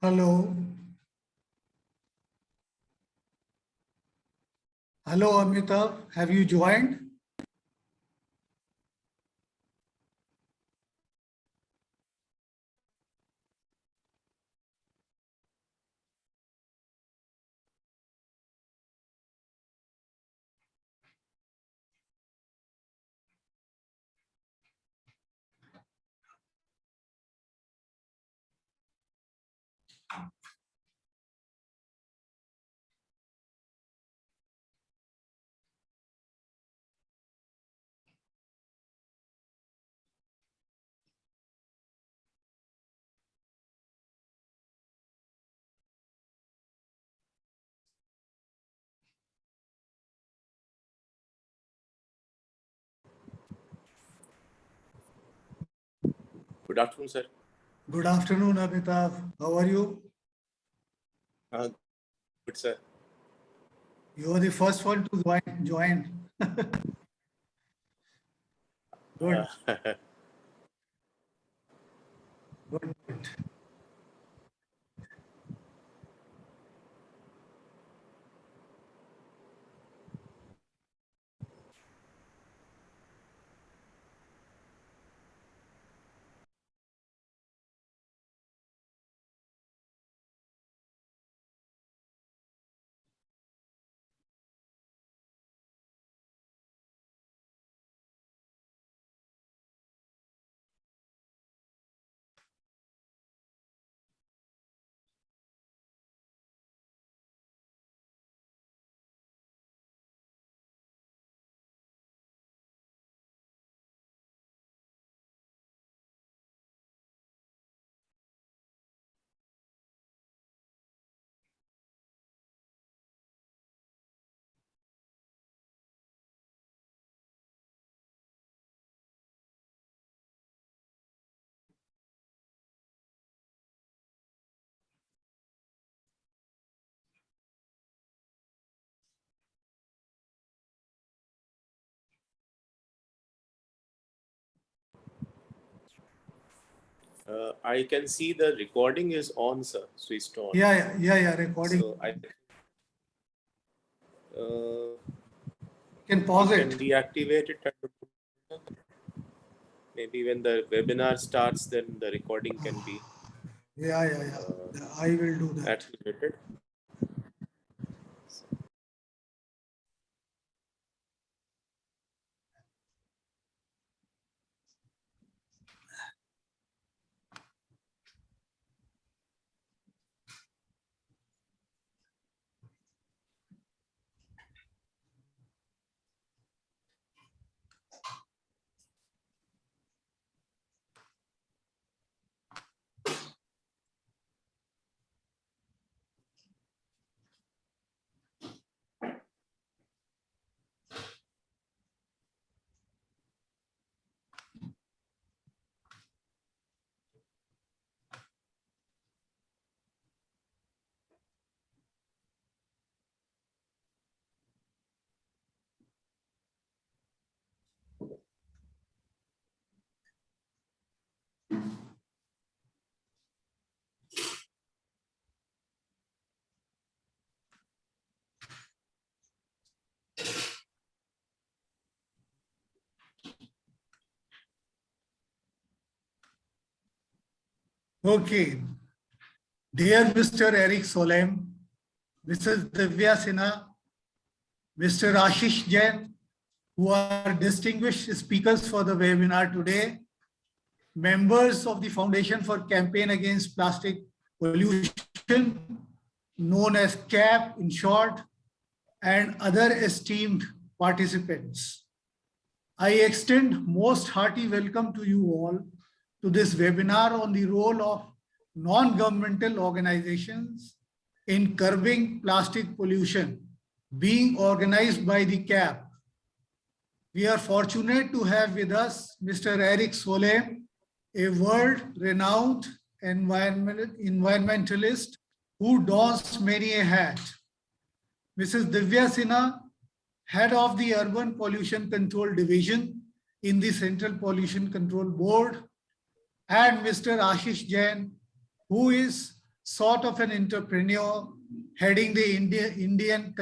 Hello. Hello, Amitav. Have you joined? Good afternoon, sir. Good afternoon, Amitav. How are you? Good, sir. You are the first one to join. Good, good, good. I can see the recording is on, sir. Switched on. Yeah. Recording. So I You can pause can it. deactivate it. Maybe when the webinar starts, then the recording can be Yeah. I will do that. activated. Okay. Dear Mr. Eric Solem, Mrs. Divya Sinha, Mr. Ashish Jain, who are distinguished speakers for the webinar today, members of the Foundation for Campaign Against Plastic Pollution, known as CAP in short, and other esteemed participants. I extend most hearty welcome to you all to this webinar on the role of non-governmental organizations in curbing plastic pollution, being organized by the CAP. We are fortunate to have with us Mr. Eric Solem, a world-renowned environmentalist who dons many a hat. Mrs. Divya Sinha, head of the Urban Pollution Control Division in the Central Pollution Control Board, and Mr. Ashish Jain, who is sort of an entrepreneur heading the Indian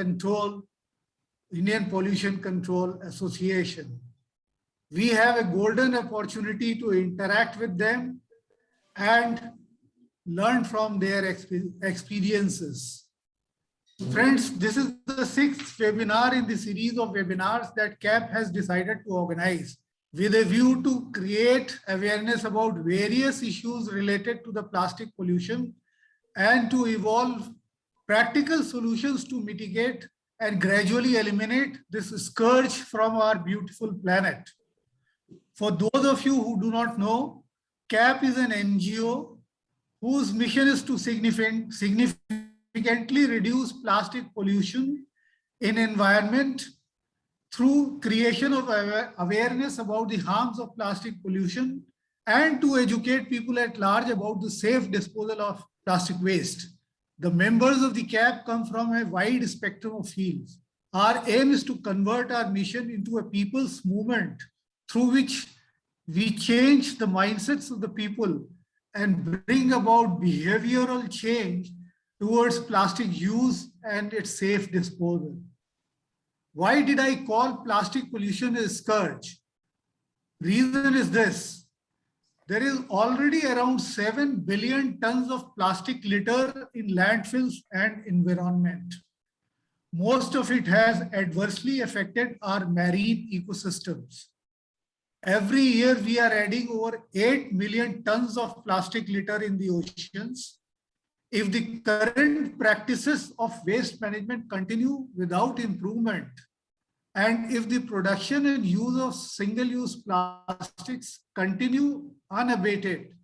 Pollution Control Association. We have a golden opportunity to interact with them and learn from their experiences. Friends, this is the 6th webinar in the series of webinars that CAP has decided to organize with a view to create awareness about various issues related to the plastic pollution and to evolve practical solutions to mitigate and gradually eliminate this scourge from our beautiful planet. For those of you who do not know, CAP is an NGO whose mission is to significantly reduce plastic pollution in environment through creation of awareness about the harms of plastic pollution and to educate people at large about the safe disposal of plastic waste. The members of the CAP come from a wide spectrum of fields. Our aim is to convert our mission into a people's movement through which we change the mindsets of the people and bring about behavioral change towards plastic use and its safe disposal. Why did I call plastic pollution a scourge? Reason is this: there is already around 7 billion tons of plastic litter in landfills and environment. Most of it has adversely affected our marine ecosystems. Every year, we are adding over 8 million tons of plastic litter in the oceans. If the current practices of waste management continue without improvement, and if the production and use of single-use plastics continue unabated,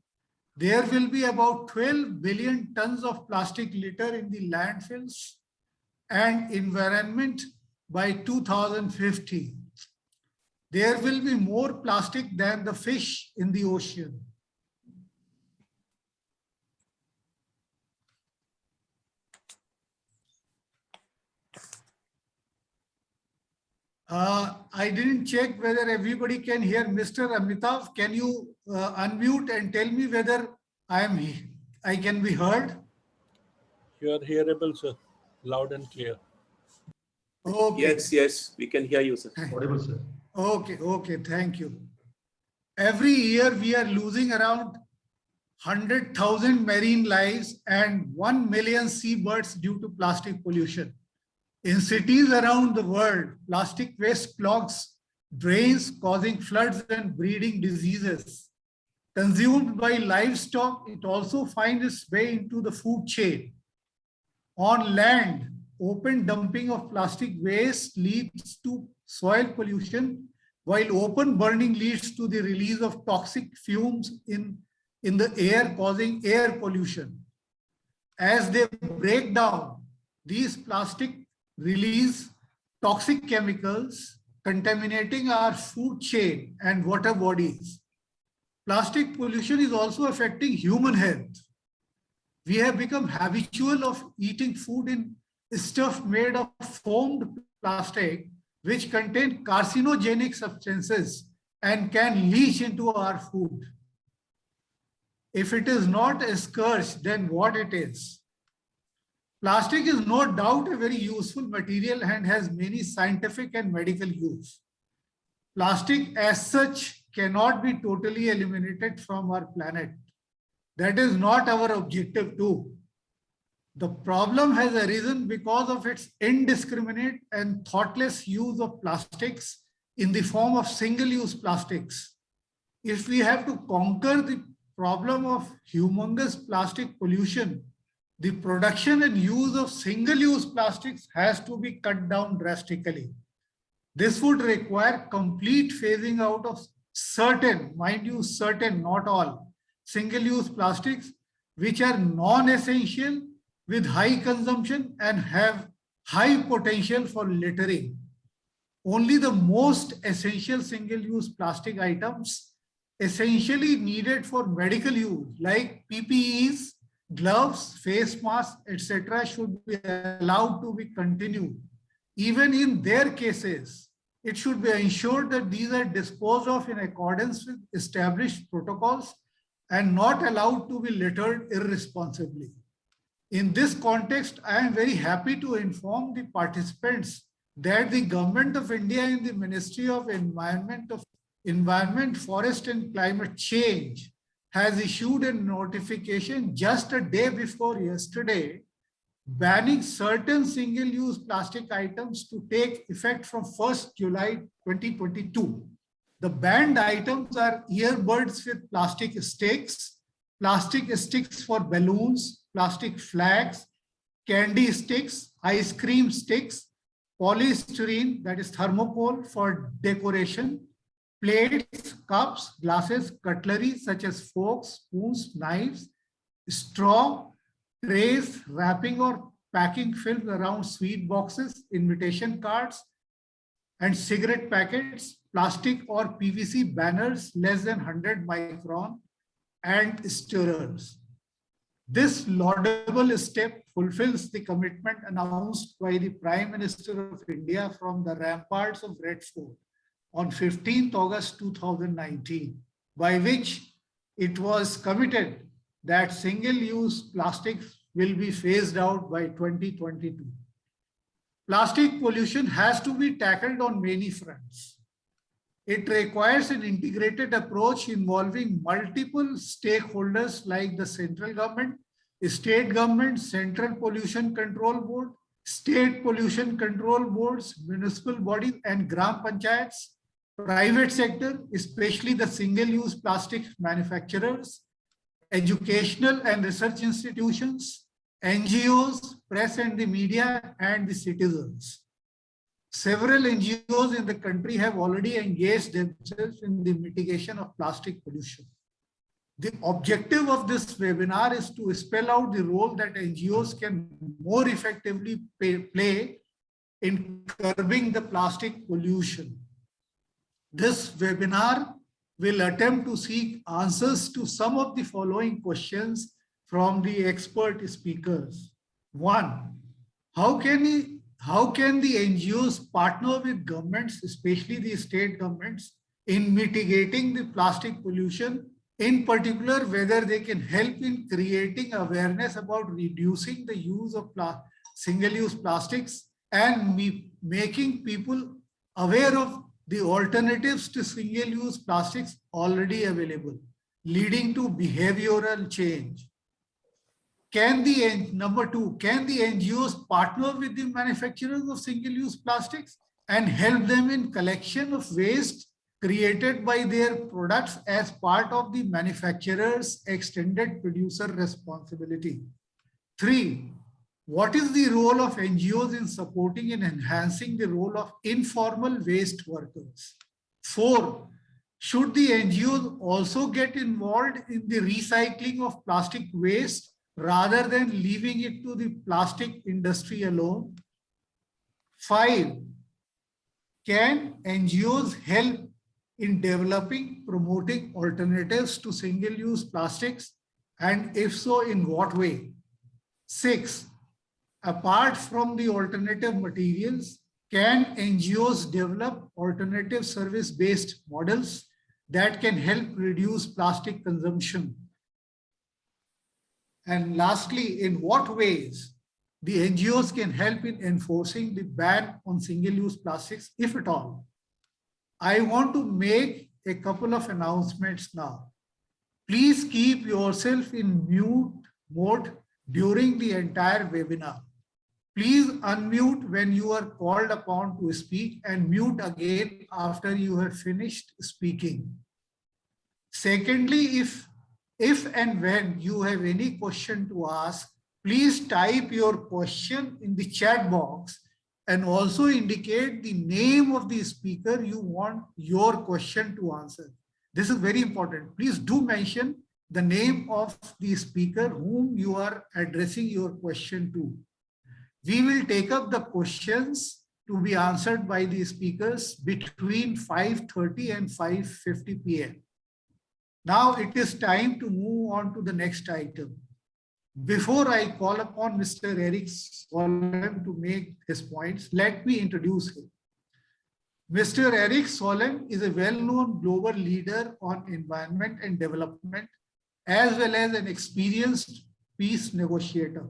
there will be about 12 billion tons of plastic litter in the landfills and environment by 2050. There will be more plastic than the fish in the ocean. I didn't check whether everybody can hear. Mr. Amitav, can you unmute and tell me whether I can be heard? You are hearable, sir. Loud and clear. Okay. Yes, we can hear you, sir. Audible, sir. Okay, thank you. Every year we are losing around 100,000 marine lives and 1 million seabirds due to plastic pollution. In cities around the world, plastic waste clogs drains, causing floods and breeding diseases. Consumed by livestock, it also finds its way into the food chain. On land, open dumping of plastic waste leads to soil pollution, while open burning leads to the release of toxic fumes in the air, causing air pollution. As they break down, these plastic release toxic chemicals contaminating our food chain and water bodies. Plastic pollution is also affecting human health. We have become habitual of eating food in stuff made of foamed plastic, which contain carcinogenic substances and can leach into our food. If it is not a scourge, then what it is? Plastic is no doubt a very useful material and has many scientific and medical use. Plastic as such cannot be totally eliminated from our planet. That is not our objective too. The problem has arisen because of its indiscriminate and thoughtless use of plastics in the form of single-use plastics. If we have to conquer the problem of humongous plastic pollution, the production and use of single-use plastics has to be cut down drastically. This would require complete phasing out of certain, mind you, certain, not all, single-use plastics, which are non-essential with high consumption and have high potential for littering. Only the most essential single-use plastic items essentially needed for medical use, like PPEs, gloves, face masks, etc., should be allowed to be continued. Even in their cases, it should be ensured that these are disposed of in accordance with established protocols and not allowed to be littered irresponsibly. In this context, I am very happy to inform the participants that the Government of India in the Ministry of Environment, Forest and Climate Change has issued a notification just a day before yesterday, banning certain single-use plastic items to take effect from 1st July 2022. The banned items are earbuds with plastic sticks for balloons, plastic flags, candy sticks, ice cream sticks, polystyrene, that is thermocol for decoration, plates, cups, glasses, cutlery such as forks, spoons, knives, straw, trays, wrapping or packing film around sweet boxes, invitation cards, and cigarette packets, plastic or PVC banners less than 100 micron, and stirrers. This laudable step fulfills the commitment announced by the Prime Minister of India from the ramparts of Red Fort on 15th August 2019, by which it was committed that single-use plastics will be phased out by 2022. Plastic pollution has to be tackled on many fronts. It requires an integrated approach involving multiple stakeholders like the central government, state government, Central Pollution Control Board, state pollution control boards, municipal bodies, and gram panchayats, private sector, especially the single-use plastic manufacturers, educational and research institutions, NGOs, press and the media, and the citizens. Several NGOs in the country have already engaged themselves in the mitigation of plastic pollution. The objective of this webinar is to spell out the role that NGOs can more effectively play in curbing the plastic pollution. This webinar will attempt to seek answers to some of the following questions from the expert speakers. One, how can the NGOs partner with governments, especially the state governments, in mitigating the plastic pollution? In particular, whether they can help in creating awareness about reducing the use of single-use plastics and making people aware of the alternatives to single-use plastics already available, leading to behavioral change. Number two, can the NGOs partner with the manufacturers of single-use plastics and help them in collection of waste created by their products as part of the manufacturer's extended producer responsibility? Three, what is the role of NGOs in supporting and enhancing the role of informal waste workers? Four, should the NGOs also get involved in the recycling of plastic waste rather than leaving it to the plastic industry alone? Five, can NGOs help in developing, promoting alternatives to single-use plastics? And if so, in what way? Six, apart from the alternative materials, can NGOs develop alternative service-based models that can help reduce plastic consumption? And lastly, in what ways the NGOs can help in enforcing the ban on single-use plastics, if at all? I want to make a couple of announcements now. Please keep yourself in mute mode during the entire webinar. Please unmute when you are called upon to speak and mute again after you have finished speaking. Secondly, if and when you have any question to ask, please type your question in the chat box and also indicate the name of the speaker you want your question to answer. This is very important. Please do mention the name of the speaker whom you are addressing your question to. We will take up the questions to be answered by the speakers between 5:30 and 5:50 p.m. Now it is time to move on to the next item. Before I call upon Mr. Eric Solheim to make his points, let me introduce him. Mr. Eric Solheim is a well-known global leader on environment and development, as well as an experienced peace negotiator.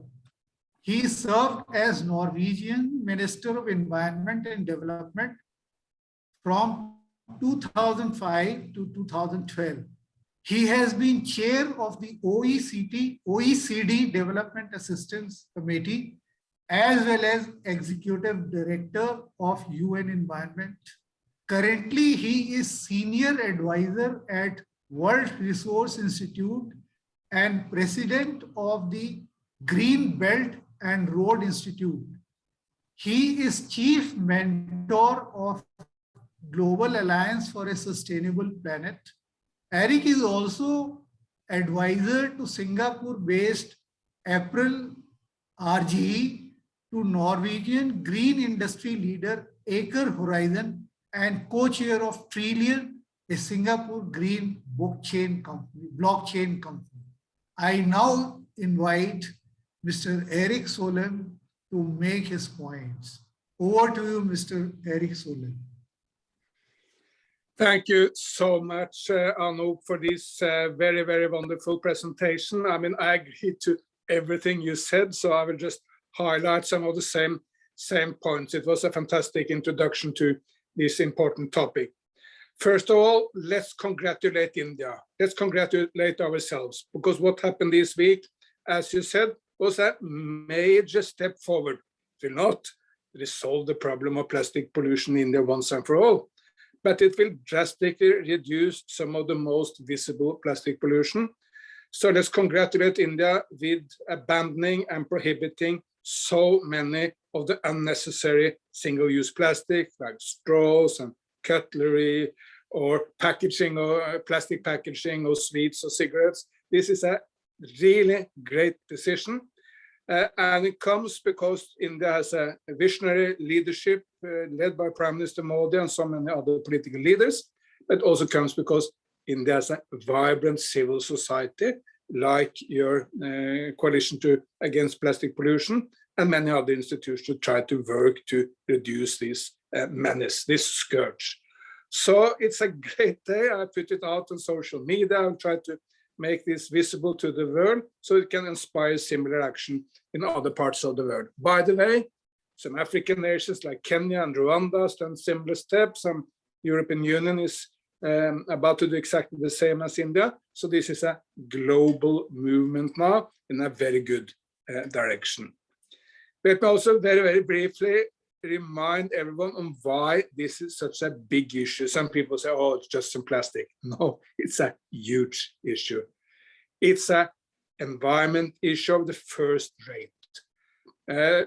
He served as Norwegian Minister of Environment and Development from 2005 to 2012. He has been chair of the OECD Development Assistance Committee, as well as executive director of UN Environment. Currently, he is senior advisor at World Resource Institute and president of the Green Belt and Road Institute. He is chief mentor of Global Alliance for a Sustainable Planet. Eric is also advisor to Singapore-based April RGE, to Norwegian green industry leader Aker Horizon, and co-chair of Trillion, a Singapore green blockchain company. I now invite Mr. Eric Solheim to make his points. Over to you, Mr. Eric Solheim. Thank you so much, Anup, for this very, very wonderful presentation. I mean, I agree to everything you said, so I will just highlight some of the same points. It was a fantastic introduction to this important topic. First of all, let's congratulate India. Let's congratulate ourselves, because what happened this week, as you said, was a major step forward. It will not resolve the problem of plastic pollution in India once and for all, but it will drastically reduce some of the most visible plastic pollution. So let's congratulate India with abandoning and prohibiting so many of the unnecessary single-use plastic, like straws and cutlery, or packaging, or plastic packaging of sweets or cigarettes. This is a really great decision. And it comes because India has a visionary leadership led by Prime Minister Modi and so many other political leaders. But also comes because India has a vibrant civil society, like your coalition against plastic pollution, and many other institutions to try to work to reduce this menace, this scourge. So it's a great day. I put it out on social media. I'll try to make this visible to the world so it can inspire similar action in other parts of the world. By the way, some African nations like Kenya and Rwanda have done similar steps, and European Union is about to do exactly the same as India. So this is a global movement now in a very good direction. Let me also very, very briefly remind everyone on why this is such a big issue. Some people say, oh, it's just some plastic. No, it's a huge issue. It's an environment issue of the first rate.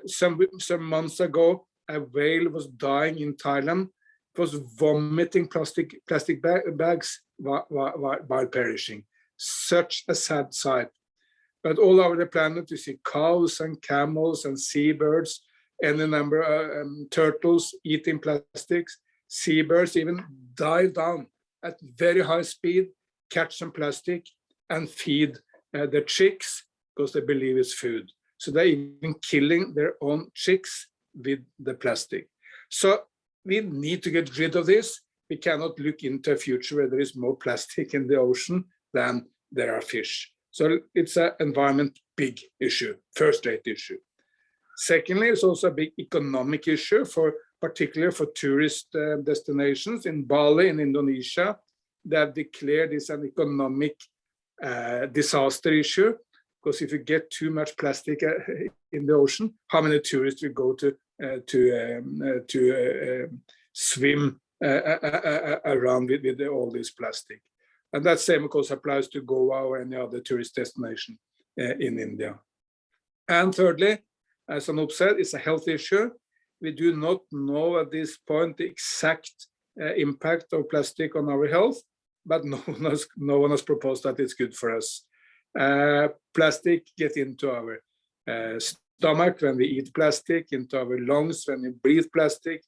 Some months ago, a whale was dying in Thailand. It was vomiting plastic bags while perishing. Such a sad sight. But all over the planet, you see cows and camels and seabirds, and a number of turtles eating plastics. Seabirds even dive down at very high speed, catch some plastic, and feed their chicks because they believe it's food. So they're even killing their own chicks with the plastic. So we need to get rid of this. We cannot look into a future where there is more plastic in the ocean than there are fish. So it's an environment big issue, first-rate issue. Secondly, it's also a big economic issue, particularly for tourist destinations. In Bali, in Indonesia, they have declared this an economic disaster issue, because if you get too much plastic in the ocean, how many tourists will go to swim around with all this plastic? And that same, of course, applies to Goa or any other tourist destination in India. And thirdly, as Anup said, it's a health issue. We do not know at this point the exact impact of plastic on our health, but no one has proposed that it's good for us. Plastic gets into our stomach when we eat plastic, into our lungs when we breathe plastic,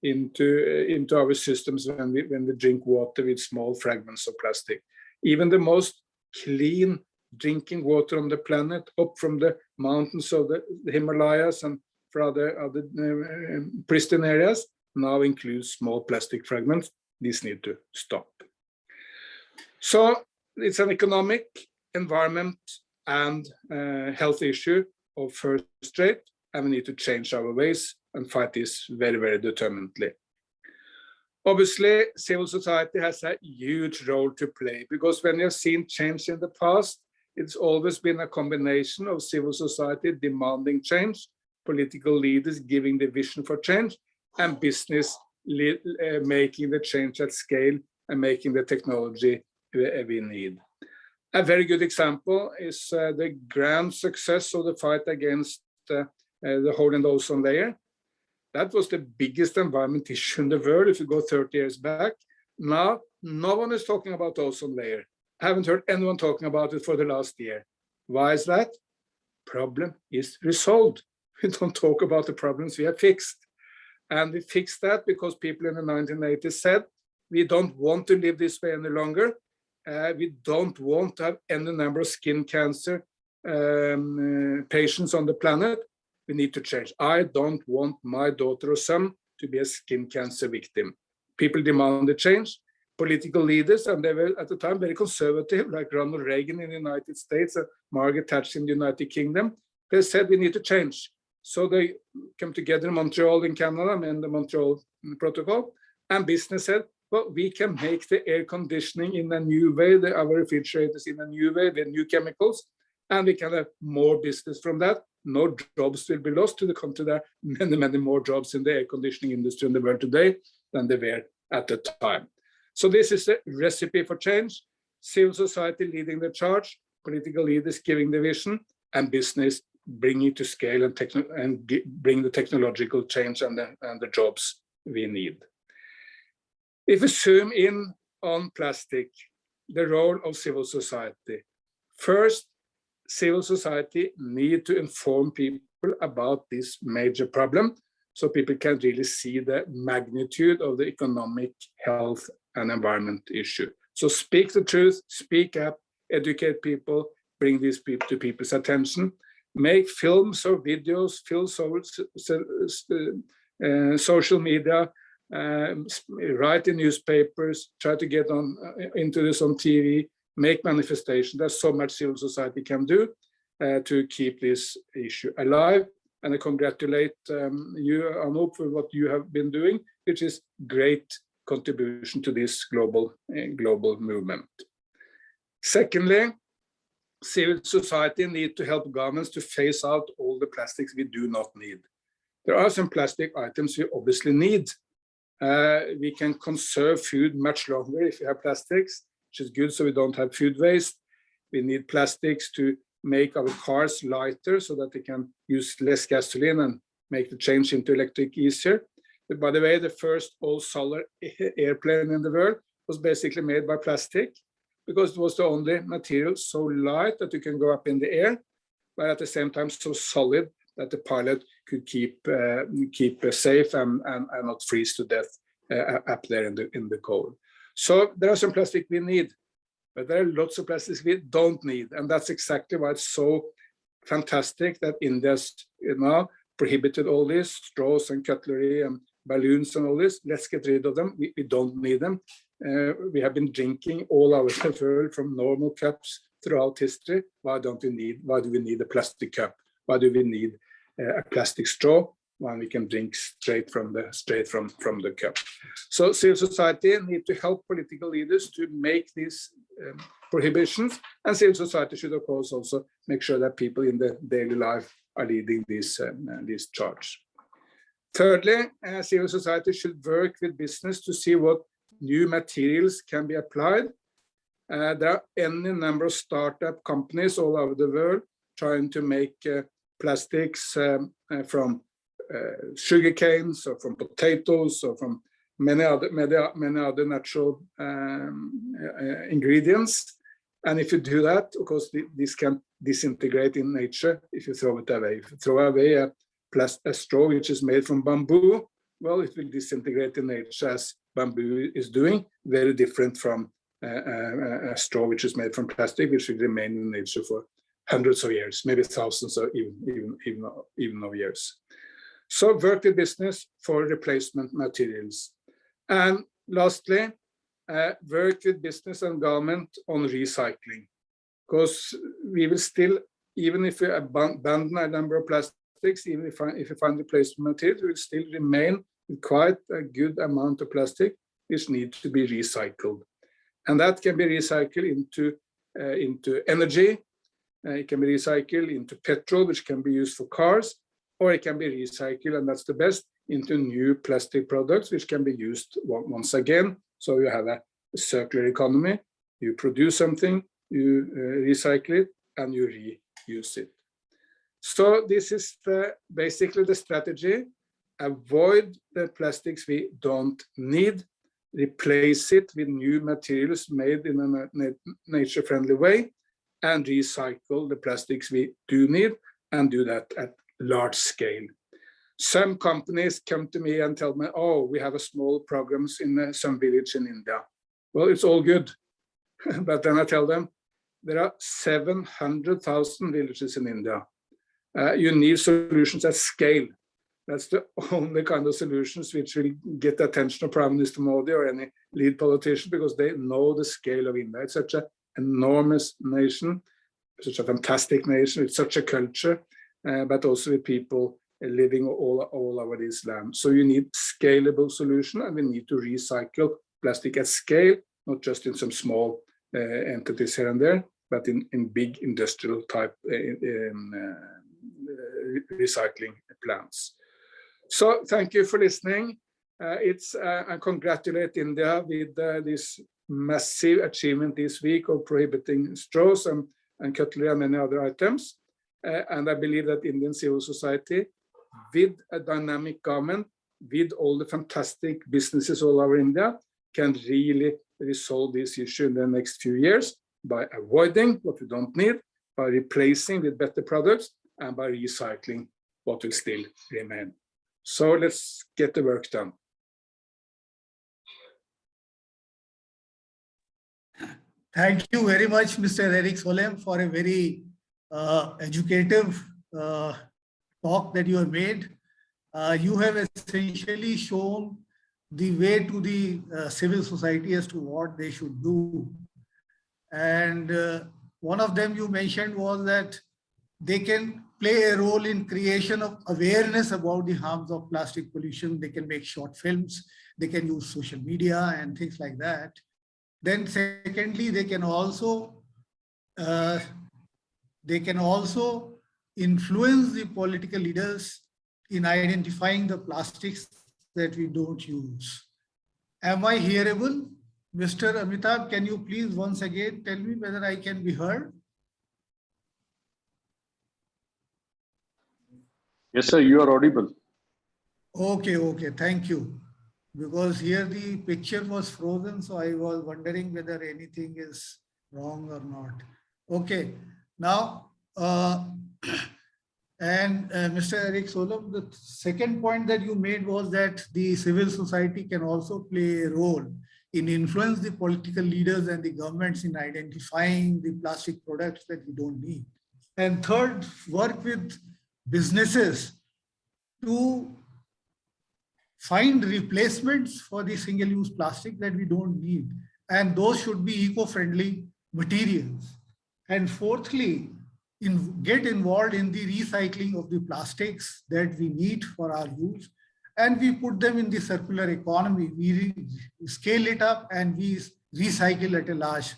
into our systems when we drink water with small fragments of plastic. Even the most clean drinking water on the planet, up from the mountains of the Himalayas and for other pristine areas, now includes small plastic fragments. These need to stop. So it's an economic, environment, and health issue of first rate, and we need to change our ways and fight this very, very determinedly. Obviously, civil society has a huge role to play, because when you have seen change in the past, it's always been a combination of civil society demanding change, political leaders giving the vision for change, and business making the change at scale and making the technology we need. A very good example is the grand success of the fight against the hole in the ozone layer. That was the biggest environment issue in the world if you go 30 years back. Now, no one is talking about the ozone layer. I haven't heard anyone talking about it for the last year. Why is that? Problem is resolved. We don't talk about the problems we have fixed. And we fixed that because people in the 1980s said, we don't want to live this way any longer. We don't want to have any number of skin cancer patients on the planet. We need to change. I don't want my daughter or son to be a skin cancer victim. People demanded change. Political leaders, and they were at the time very conservative, like Ronald Reagan in the United States and Margaret Thatcher in the United Kingdom, they said we need to change. So they came together in Montreal in Canada, and the Montreal Protocol, and business said, well, we can make the air conditioning in a new way, our refrigerators in a new way with new chemicals, and we can have more business from that. No jobs will be lost. To the contrary, there are many, many more jobs in the air conditioning industry in the world today than there were at the time. So this is a recipe for change: civil society leading the charge, political leaders giving the vision, and business bringing it to scale and bring the technological change and the jobs we need. If we zoom in on plastic, the role of civil society. First, civil society need to inform people about this major problem so people can really see the magnitude of the economic, health, and environment issue. So speak the truth, speak up, educate people, bring these people to people's attention, make films or videos, social media, write in newspapers, try to get into this on TV, make manifestation. There's so much civil society can do to keep this issue alive. And I congratulate you, Anup, for what you have been doing, which is great contribution to this global movement. Secondly, civil society need to help governments to phase out all the plastics we do not need. There are some plastic items we obviously need. We can conserve food much longer if we have plastics, which is good so we don't have food waste. We need plastics to make our cars lighter so that they can use less gasoline and make the change into electric easier. But by the way, the first all-solar airplane in the world was basically made by plastic because it was the only material so light that you can go up in the air, but at the same time so solid that the pilot could keep safe and not freeze to death up there in the cold. So there are some plastic we need, but there are lots of plastics we don't need, and that's exactly why it's so fantastic that India's now prohibited all this straws and cutlery and balloons and all this. Let's get rid of them. We don't need them. We have been drinking all over the world from normal cups throughout history. Why do we need a plastic cup? Why do we need a plastic straw when we can drink straight from the cup? So civil society need to help political leaders to make these prohibitions, and civil society should of course also make sure that people in the daily life are leading this charge. Thirdly, civil society should work with business to see what new materials can be applied. There are any number of startup companies all over the world trying to make plastics from sugar canes or from potatoes or from many other natural ingredients. And if you do that, of course, this can disintegrate in nature if you throw it away. If you throw away a straw which is made from bamboo, well, it will disintegrate in nature as bamboo is doing, very different from a straw which is made from plastic, which will remain in nature for hundreds of years, maybe thousands or even of years. So work with business for replacement materials. And lastly, work with business and government on recycling, because we will still even if you abandon a number of plastics, even if you find replacement material, you will still remain with quite a good amount of plastic which needs to be recycled. And that can be recycled into energy, it can be recycled into petrol, which can be used for cars, or it can be recycled, and that's the best, into new plastic products, which can be used once again. So you have a circular economy. You produce something, you recycle it, and you reuse it. So this is basically the strategy. Avoid the plastics we don't need, replace it with new materials made in a nature-friendly way, and recycle the plastics we do need, and do that at large scale. Some companies come to me and tell me, oh, we have a small programs in some village in India. Well, it's all good. But then I tell them, there are 700,000 villages in India. You need solutions at scale. That's the only kind of solutions which will get the attention of Prime Minister Modi or any lead politician, because they know the scale of India. It's such an enormous nation, such a fantastic nation with such a culture, but also with people living all over this land. So you need scalable solution, and we need to recycle plastic at scale, not just in some small entities here and there, but in big industrial type recycling plants. So thank you for listening. I congratulate India with this massive achievement this week of prohibiting straws and cutlery and many other items. And I believe that Indian civil society, with a dynamic government, with all the fantastic businesses all over India, can really resolve this issue in the next few years by avoiding what we don't need, by replacing with better products, and by recycling what will still remain. So let's get the work done. Thank you very much, Mr. Erik Solheim, for a very educative talk that you have made. You have essentially shown the way to the civil society as to what they should do. And one of them you mentioned was that they can play a role in creation of awareness about the harms of plastic pollution. They can make short films, they can use social media and things like that. Then secondly, they can also influence the political leaders in identifying the plastics that we don't use. Am I hearable? Mr. Amitabh, can you please once again tell me whether I can be heard? Yes, sir, you are audible. Okay, thank you. Because here the picture was frozen, so I was wondering whether anything is wrong or not. Okay, now, Mr. Erik Solheim, the second point that you made was that the civil society can also play a role in influence the political leaders and the governments in identifying the plastic products that we don't need. And third, work with businesses to find replacements for the single-use plastic that we don't need. And those should be eco-friendly materials. And fourthly, get involved in the recycling of the plastics that we need for our use. And we put them in the circular economy. We scale it up and we recycle at a large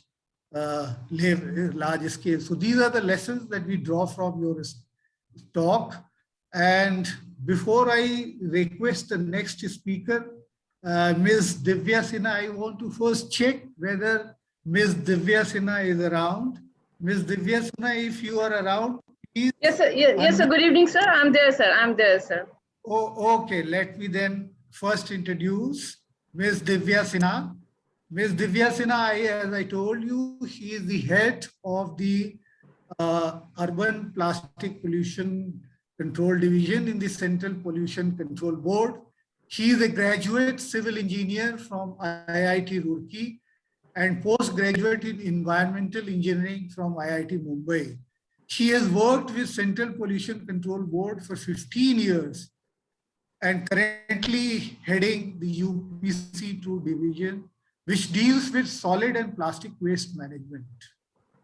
scale. So these are the lessons that we draw from your talk. And before I request the next speaker, Ms. Divya Sinha, I want to first check whether Ms. Divya Sinha is around. Ms. Divya Sinha, if you are around, please. Yes, sir. Yes, sir. Good evening, sir. I'm there, sir. Oh, okay. Let me then first introduce Ms. Divya Sinha. Ms. Divya Sinha, as I told you, she is the head of the Urban Plastic Pollution Control Division in the Central Pollution Control Board. She is a graduate civil engineer from IIT Roorkee and postgraduate in environmental engineering from IIT Mumbai. She has worked with Central Pollution Control Board for 15 years and currently heading the UPC2 division, which deals with solid and plastic waste management.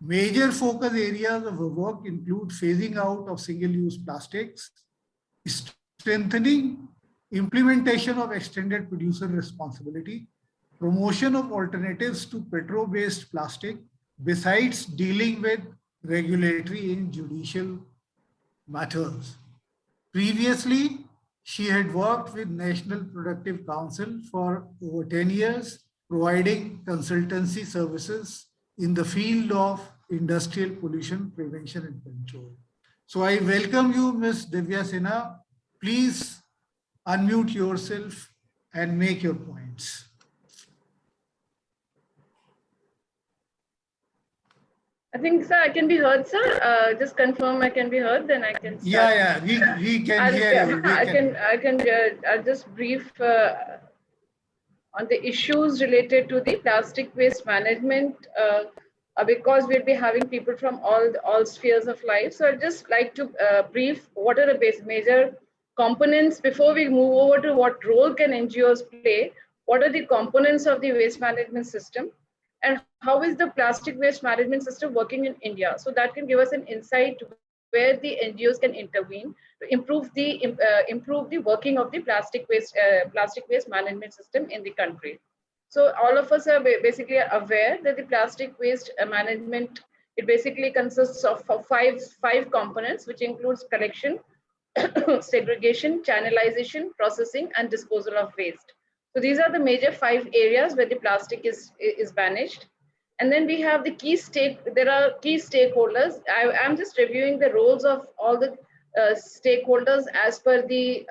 Major focus areas of work include phasing out of single-use plastics, strengthening implementation of extended producer responsibility, promotion of alternatives to petro-based plastic, besides dealing with regulatory and judicial matters. Previously, she had worked with National Productive Council for over 10 years, providing consultancy services in the field of industrial pollution prevention and control. So I welcome you, Ms. Divya Sinha. Please unmute yourself and make your points. I think, sir, I can be heard, sir. Just confirm I can be heard, then I can start. Yeah, we can hear you. I'll just brief on the issues related to the plastic waste management, because we'll be having people from all spheres of life. So I'd just like to brief what are the major components before we move over to what role can NGOs play. What are the components of the waste management system, and how is the plastic waste management system working in India? So that can give us an insight where the NGOs can intervene to improve the working of the plastic waste management system in the country. So all of us are basically aware that the plastic waste management, it basically consists of five components, which includes collection, segregation, channelization, processing, and disposal of waste. So these are the major 5 areas where the plastic is managed. And then we have the there are key stakeholders. I'm just reviewing the roles of all the stakeholders as per the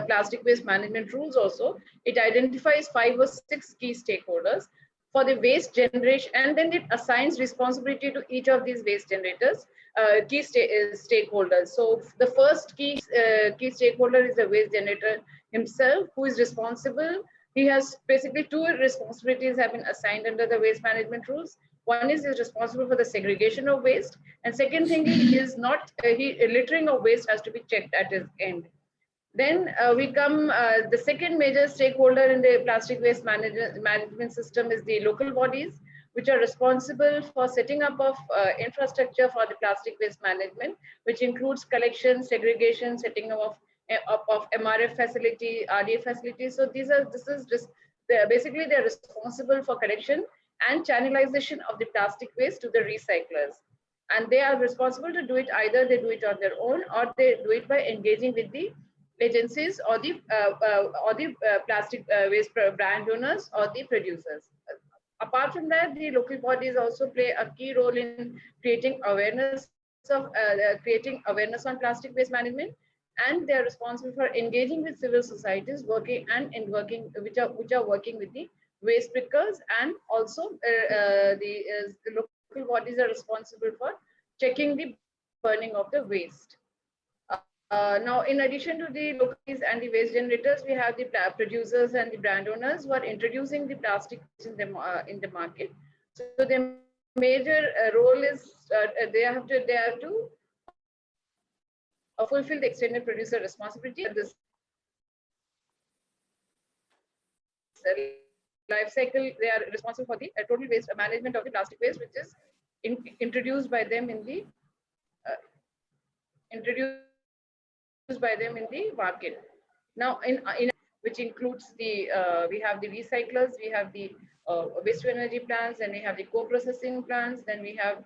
plastic waste management rules also. It identifies 5 or 6 key stakeholders for the waste generation, and then it assigns responsibility to each of these waste generators, key stakeholders. So the first key stakeholder is the waste generator himself, who is responsible. He has basically 2 responsibilities have been assigned under the waste management rules. One is he's responsible for the segregation of waste, and second thing, littering of waste has to be checked at his end. Then we come, the second major stakeholder in the plastic waste management system is the local bodies, which are responsible for setting up of infrastructure for the plastic waste management, which includes collection, segregation, setting up of MRF facility, RDF facilities. So basically they're responsible for collection and channelization of the plastic waste to the recyclers. And they are responsible to do it, either they do it on their own or they do it by engaging with the agencies or the plastic waste brand owners or the producers. Apart from that, the local bodies also play a key role in creating awareness on plastic waste management, and they are responsible for engaging with civil societies which are working with the waste pickers, and also the local bodies are responsible for checking the burning of the waste. Now, in addition to the locals and the waste generators, we have the producers and the brand owners who are introducing the plastic in the market. So the major role is they have to fulfill the extended producer responsibility. This life cycle, they are responsible for the total waste management of the plastic waste, which is introduced by them in the market. Now, which includes we have the recyclers, we have the waste to energy plants, and we have the co-processing plants. Then we have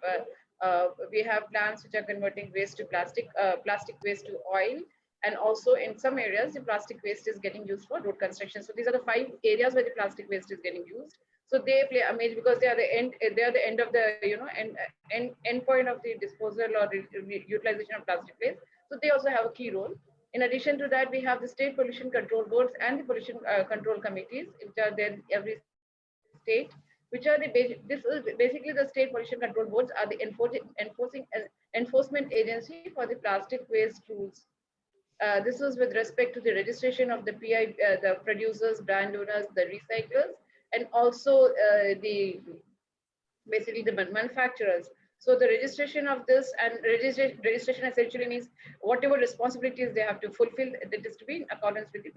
plants which are converting waste to plastic waste to oil, and also in some areas the plastic waste is getting used for road construction. So these are the 5 areas where the plastic waste is getting used. So they play a major, because they are the end of the end point of the disposal or utilization of plastic waste. So they also have a key role. In addition to that, we have the state pollution control boards and the pollution control committees, which are there in every state, which are basically the state pollution control boards are the enforcement agency for the plastic waste rules. This was with respect to the registration of the PI, the producers, brand owners, the recyclers, and also basically the manufacturers. So the registration of this, and registration essentially means whatever responsibilities they have to fulfill, that is to be in accordance with the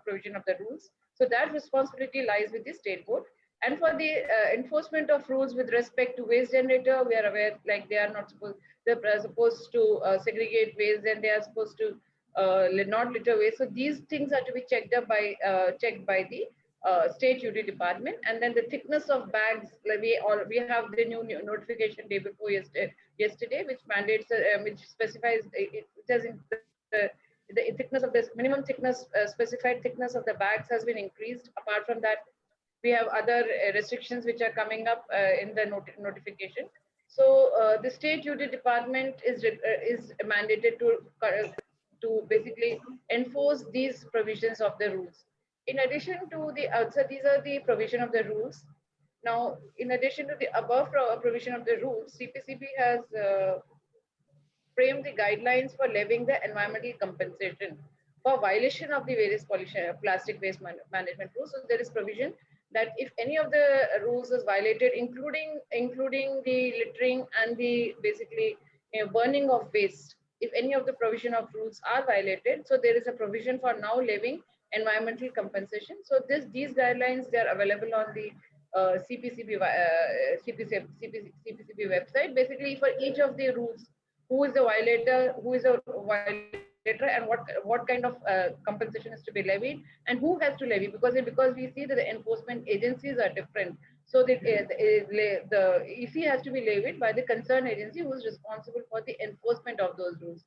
provision of the rules. So that responsibility lies with the state board. And for the enforcement of rules with respect to waste generator, we are aware like they are not supposed, they're supposed to segregate waste, and they are supposed to not litter waste. So these things are to be checked by the state duty department. And then the thickness of bags, like we have the new notification day before yesterday, which mandates which specifies it says in the thickness of this minimum thickness, specified thickness of the bags has been increased. Apart from that, we have other restrictions which are coming up in the notification. So the state duty department is mandated to basically enforce these provisions of the rules. In addition to the outside, these are the provision of the rules. Now, in addition to the above provision of the rules, CPCB has framed the guidelines for levying the environmental compensation for violation of the various plastic waste management rules. So there is provision that if any of the rules is violated, including the littering and the basically burning of waste, if any of the provision of rules are violated, so there is a provision for now levying environmental compensation. So these guidelines, they are available on the CPCB website. Basically, for each of the rules, who is the violator, and what kind of compensation is to be levied, and who has to levy, because we see that the enforcement agencies are different. So the EC has to be levied by the concerned agency who is responsible for the enforcement of those rules.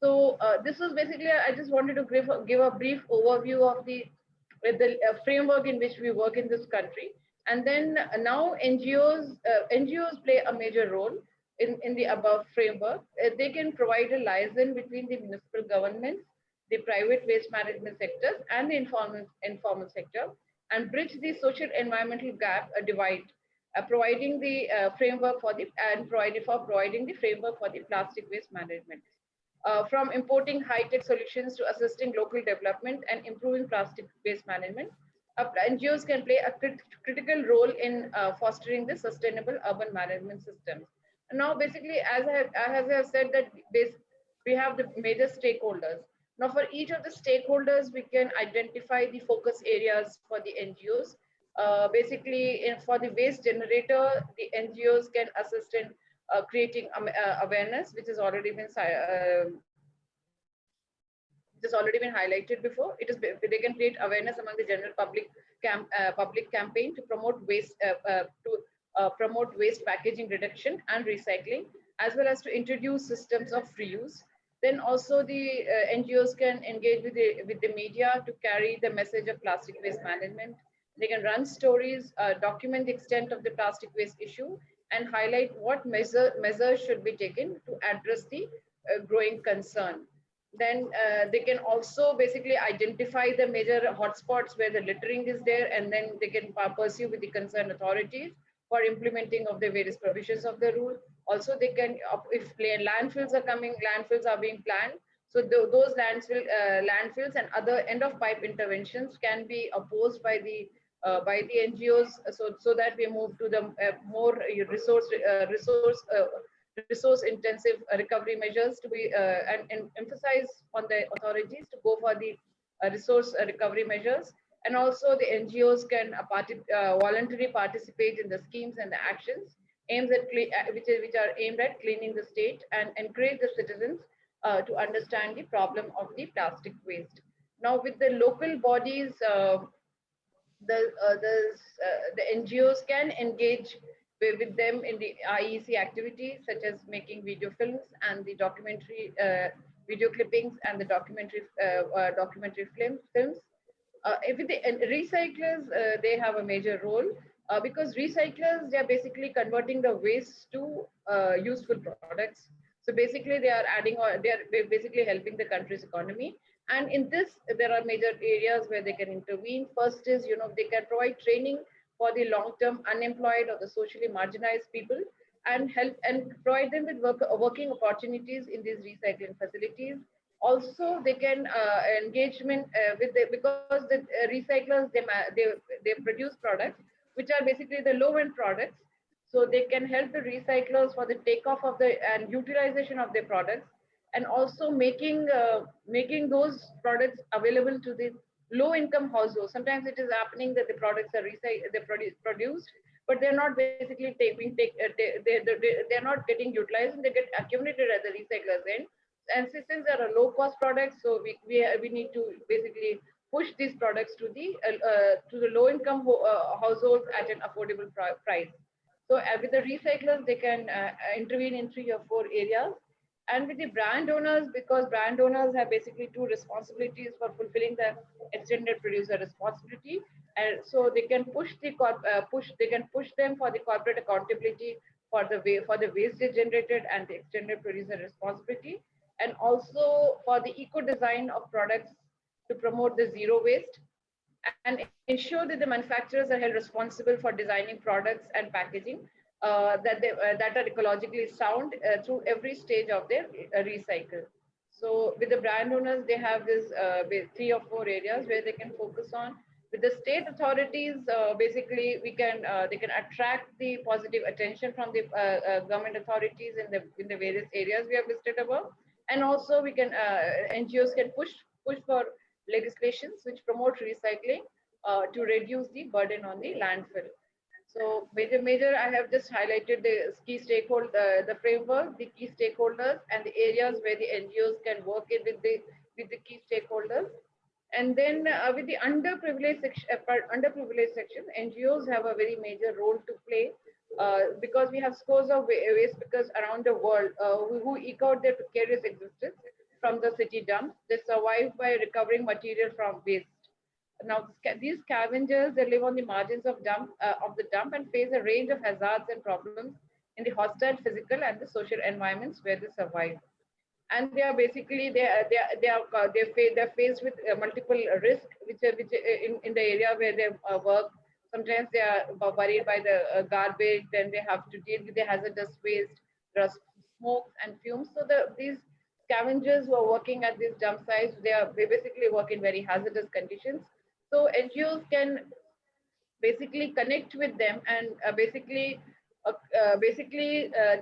So this was basically, I just wanted to give a brief overview of the framework in which we work in this country. And then now NGOs play a major role in the above framework. They can provide a liaison between the municipal governments, the private waste management sectors, and the informal sector, and bridge the social environmental gap, divide, providing the framework for the providing the framework for the plastic waste management. From importing high-tech solutions to assisting local development and improving plastic waste management, NGOs can play a critical role in fostering the sustainable urban management systems. Now, basically, as I have said, that we have the major stakeholders. Now, for each of the stakeholders, we can identify the focus areas for the NGOs. Basically, for the waste generator, the NGOs can assist in creating awareness, which has already been highlighted before. They can create awareness among the general public campaign to promote waste packaging reduction and recycling, as well as to introduce systems of reuse. Then also the NGOs can engage with the media to carry the message of plastic waste management. They can run stories, document the extent of the plastic waste issue, and highlight what measures should be taken to address the growing concern. Then they can also basically identify the major hotspots where the littering is there, and then they can pursue with the concerned authorities for implementing of the various provisions of the rule. Also, they can, if landfills are being planned, so those landfills and other end of pipe interventions can be opposed by the NGOs, so that we move to the more resource intensive recovery measures to be and emphasize on the authorities to go for the resource recovery measures. And also the NGOs can voluntarily participate in the schemes and the actions which are aimed at cleaning the state and encourage the citizens to understand the problem of the plastic waste. Now, with the local bodies, the NGOs can engage with them in the IEC activities, such as making video films and the documentary video clippings and the documentary films. With the recyclers, they have a major role because recyclers, they are basically converting the waste to useful products. So basically, they are basically helping the country's economy. And in this, there are major areas where they can intervene. First is, they can provide training for the long-term unemployed or the socially marginalized people, and help and provide them with working opportunities in these recycling facilities. Also, they can engagement because the recyclers, they produce products which are basically the low-end products. So they can help the recyclers for the takeoff of and utilization of their products, and also making those products available to the low income households. Sometimes it is happening that the products are produced, but they're not basically they're not getting utilized, and they get accumulated at the recyclers end. And since they are a low cost products, so we need to basically push these products to the low income households at an affordable price. So with the recyclers, they can intervene in 3 or 4 areas. And with the brand owners, because brand owners have basically 2 responsibilities for fulfilling the extended producer responsibility, and so they can push them for the corporate accountability for the waste they generated and the extended producer responsibility, and also for the eco design of products to promote the zero waste and ensure that the manufacturers are held responsible for designing products and packaging that are ecologically sound through every stage of their recycle. So with the brand owners, they have this 3 or 4 areas where they can focus on. With the state authorities, basically they can attract the positive attention from the government authorities in the various areas we have listed above, and also we can NGOs can push for legislations which promote recycling to reduce the burden on the landfill. So major, I have just highlighted the key stakeholder, the framework, the key stakeholders, and the areas where the NGOs can work in with the key stakeholders. And then with the underprivileged section, NGOs have a very major role to play because we have scores of waste pickers around the world who eke out their precarious existence from the city dumps. They survive by recovering material from waste. Now, these scavengers, they live on the margins of the dump and face a range of hazards and problems in the hostile physical and the social environments where they survive. And they are basically they're faced with multiple risks, which in the area where they work. Sometimes they are worried by the garbage. Then they have to deal with the hazardous waste, smoke and fumes. So these scavengers who are working at these dump sites, they basically work in very hazardous conditions. So NGOs can basically connect with them and they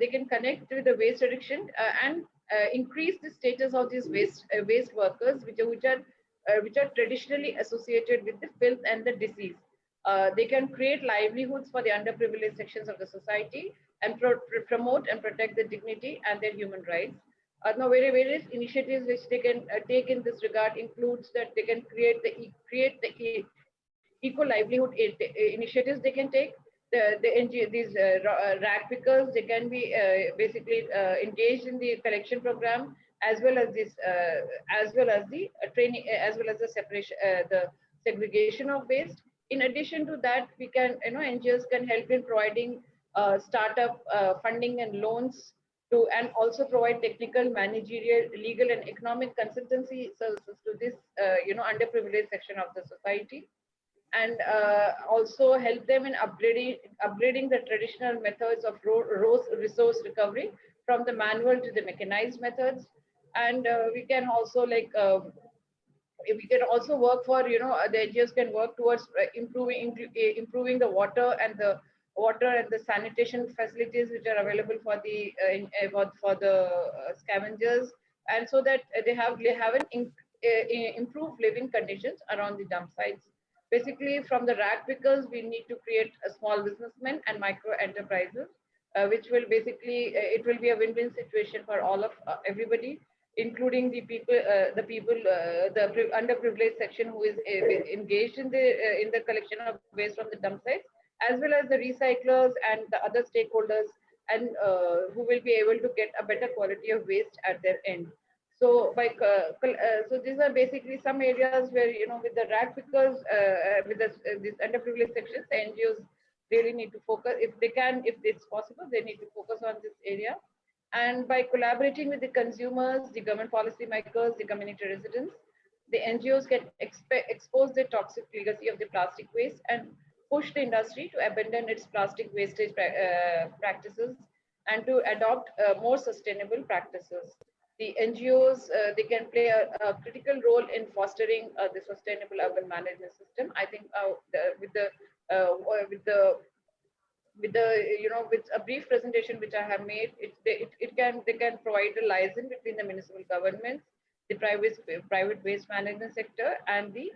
can connect with the waste reduction and increase the status of these waste workers, which are traditionally associated with the filth and the disease. They can create livelihoods for the underprivileged sections of the society and promote and protect the dignity and their human rights. Now, various initiatives which they can take in this regard includes that they can create the eco livelihood initiatives they can take. These rag pickers, they can be basically engaged in the collection program as well as the training, as well as the separation, the segregation of waste. In addition to that, we can, NGOs can help in providing startup funding and loans and also provide technical, managerial, legal, and economic consultancy services to this, underprivileged section of the society, and also help them in upgrading the traditional methods of resource recovery from the manual to the mechanized methods. And we can also work for, the NGOs can work towards improving the water and the sanitation facilities which are available for the scavengers, and so that they have an improved living conditions around the dump sites. Basically, from the rag pickers, we need to create a small businessmen and micro enterprises, which will basically it will be a win-win situation for all of everybody, including the underprivileged section who is engaged in the collection of waste from the dump sites, as well as the recyclers and the other stakeholders, and who will be able to get a better quality of waste at their end. So so these are basically some areas where, with the rag pickers, with these underprivileged sections, the NGOs really need to focus. If it's possible, they need to focus on this area. And by collaborating with the consumers, the government policy makers, the community residents, the NGOs can expose the toxic legacy of the plastic waste and push the industry to abandon its plastic wastage practices and to adopt more sustainable practices. The NGOs, they can play a critical role in fostering the sustainable urban management system. I think with a brief presentation which I have made, they can provide a liaison between the municipal governments, the private waste management sector, and the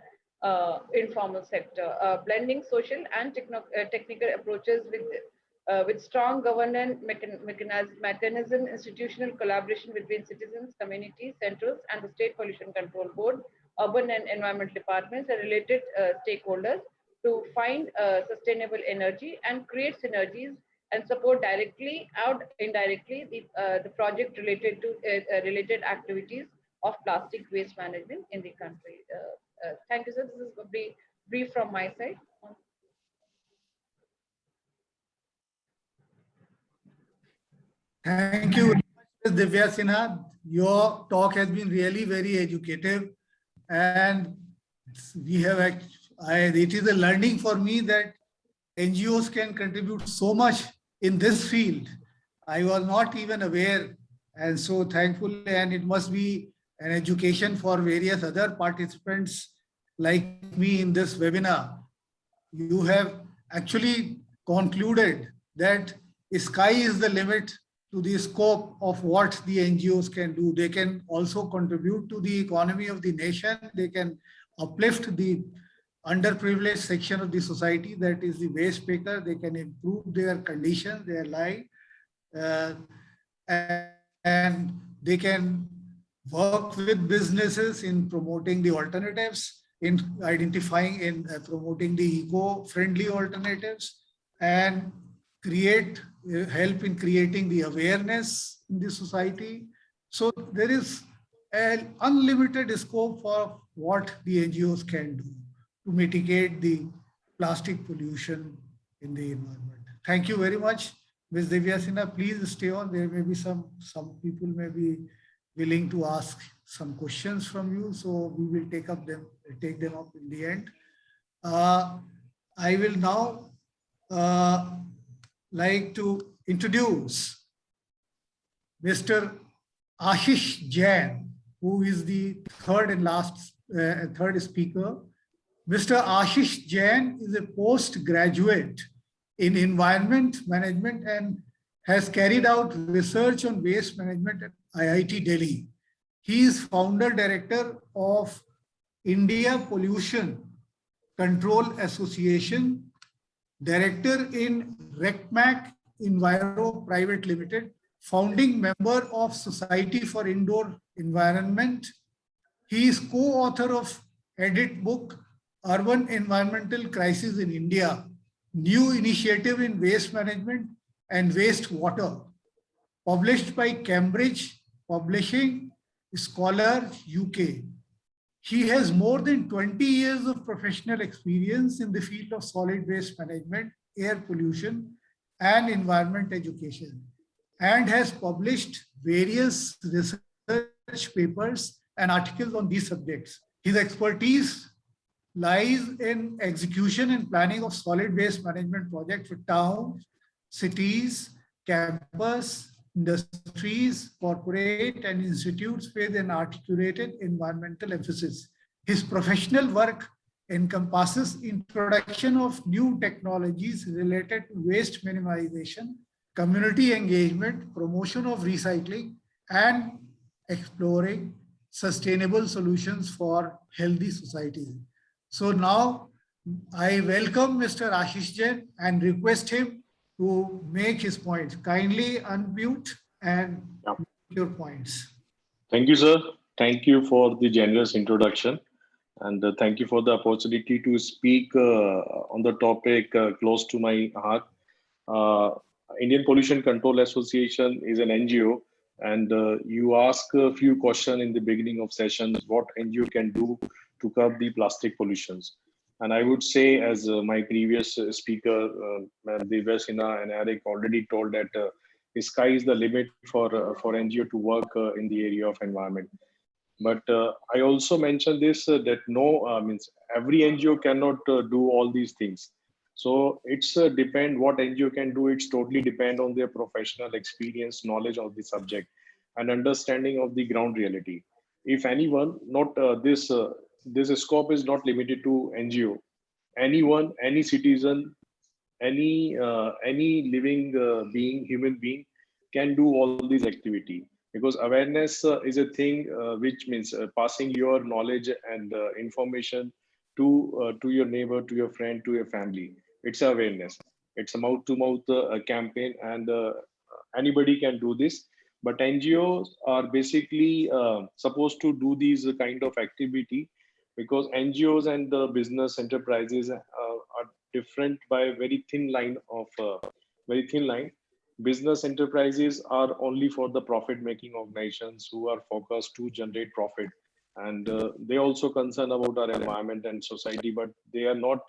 informal sector, blending social and technical approaches with strong governance mechanism, institutional collaboration between citizens, communities, centers, and the State Pollution Control Board, urban and environmental departments, and related stakeholders to find sustainable energy and create synergies and support directly or indirectly the project related to related activities of plastic waste management in the country. Thank you, sir. This is a brief from my side. Thank you, Ms. Divya Sinha. Your talk has been really very educative, and we have it is a learning for me that NGOs can contribute so much in this field. I was not even aware, and so thankful, and it must be an education for various other participants like me in this webinar. You have actually concluded that sky is the limit to the scope of what the NGOs can do. They can also contribute to the economy of the nation. They can uplift the underprivileged section of the society, that is the waste picker. They can improve their conditions, their life, and they can work with businesses in promoting the alternatives, in identifying and promoting the eco-friendly alternatives, and help in creating the awareness in the society. So there is an unlimited scope for what the NGOs can do to mitigate the plastic pollution in the environment. Thank you very much, Ms. Divya Sinha. Please stay on. There may be some people may be willing to ask some questions from you, so we will take them up in the end. I will now like to introduce Mr. Ashish Jain, who is the third speaker. Mr. Ashish Jain is a postgraduate in environment management and has carried out research on waste management at IIT Delhi. He is founder director of India Pollution Control Association, director in RECMAC Enviro Private Limited, founding member of Society for Indoor Environment. He is co-author of edit book, Urban Environmental Crisis in India, New Initiative in Waste Management and Wastewater, published by Cambridge Publishing, Scholar, UK. He has more than 20 years of professional experience in the field of solid waste management, air pollution, and environment education, and has published various research papers and articles on these subjects. His expertise lies in execution and planning of solid waste management projects for towns, cities, campus, industries, corporate, and institutes with an articulated environmental emphasis. His professional work encompasses introduction of new technologies related to waste minimization, community engagement, promotion of recycling, and exploring sustainable solutions for healthy societies. So now I welcome Mr. Ashish Jain and request him to make his points. Kindly unmute and make your points. Thank you, sir. Thank you for the generous introduction. And thank you for the opportunity to speak on the topic close to my heart. Indian Pollution Control Association is an NGO, and you ask a few questions in the beginning of session, what NGO can do to curb the plastic pollutions. And I would say, as my previous speaker, Divya Sinha and Eric already told, that the sky is the limit for NGO to work in the area of environment. But I also mentioned this, that means every NGO cannot do all these things. So it's depend what NGO can do. It's totally depend on their professional experience, knowledge of the subject, and understanding of the ground reality. If anyone, not this scope is not limited to NGO. Anyone, any citizen, any living being, human being, can do all these activity. Because awareness is a thing which means passing your knowledge and information to your neighbor, to your friend, to your family. It's awareness. It's a mouth-to-mouth campaign, and anybody can do this. But NGOs are basically supposed to do these kind of activity because NGOs and the business enterprises are different by a very thin line of very thin line. Business enterprises are only for the profit-making organizations who are focused to generate profit, and they also concern about our environment and society, but they are not.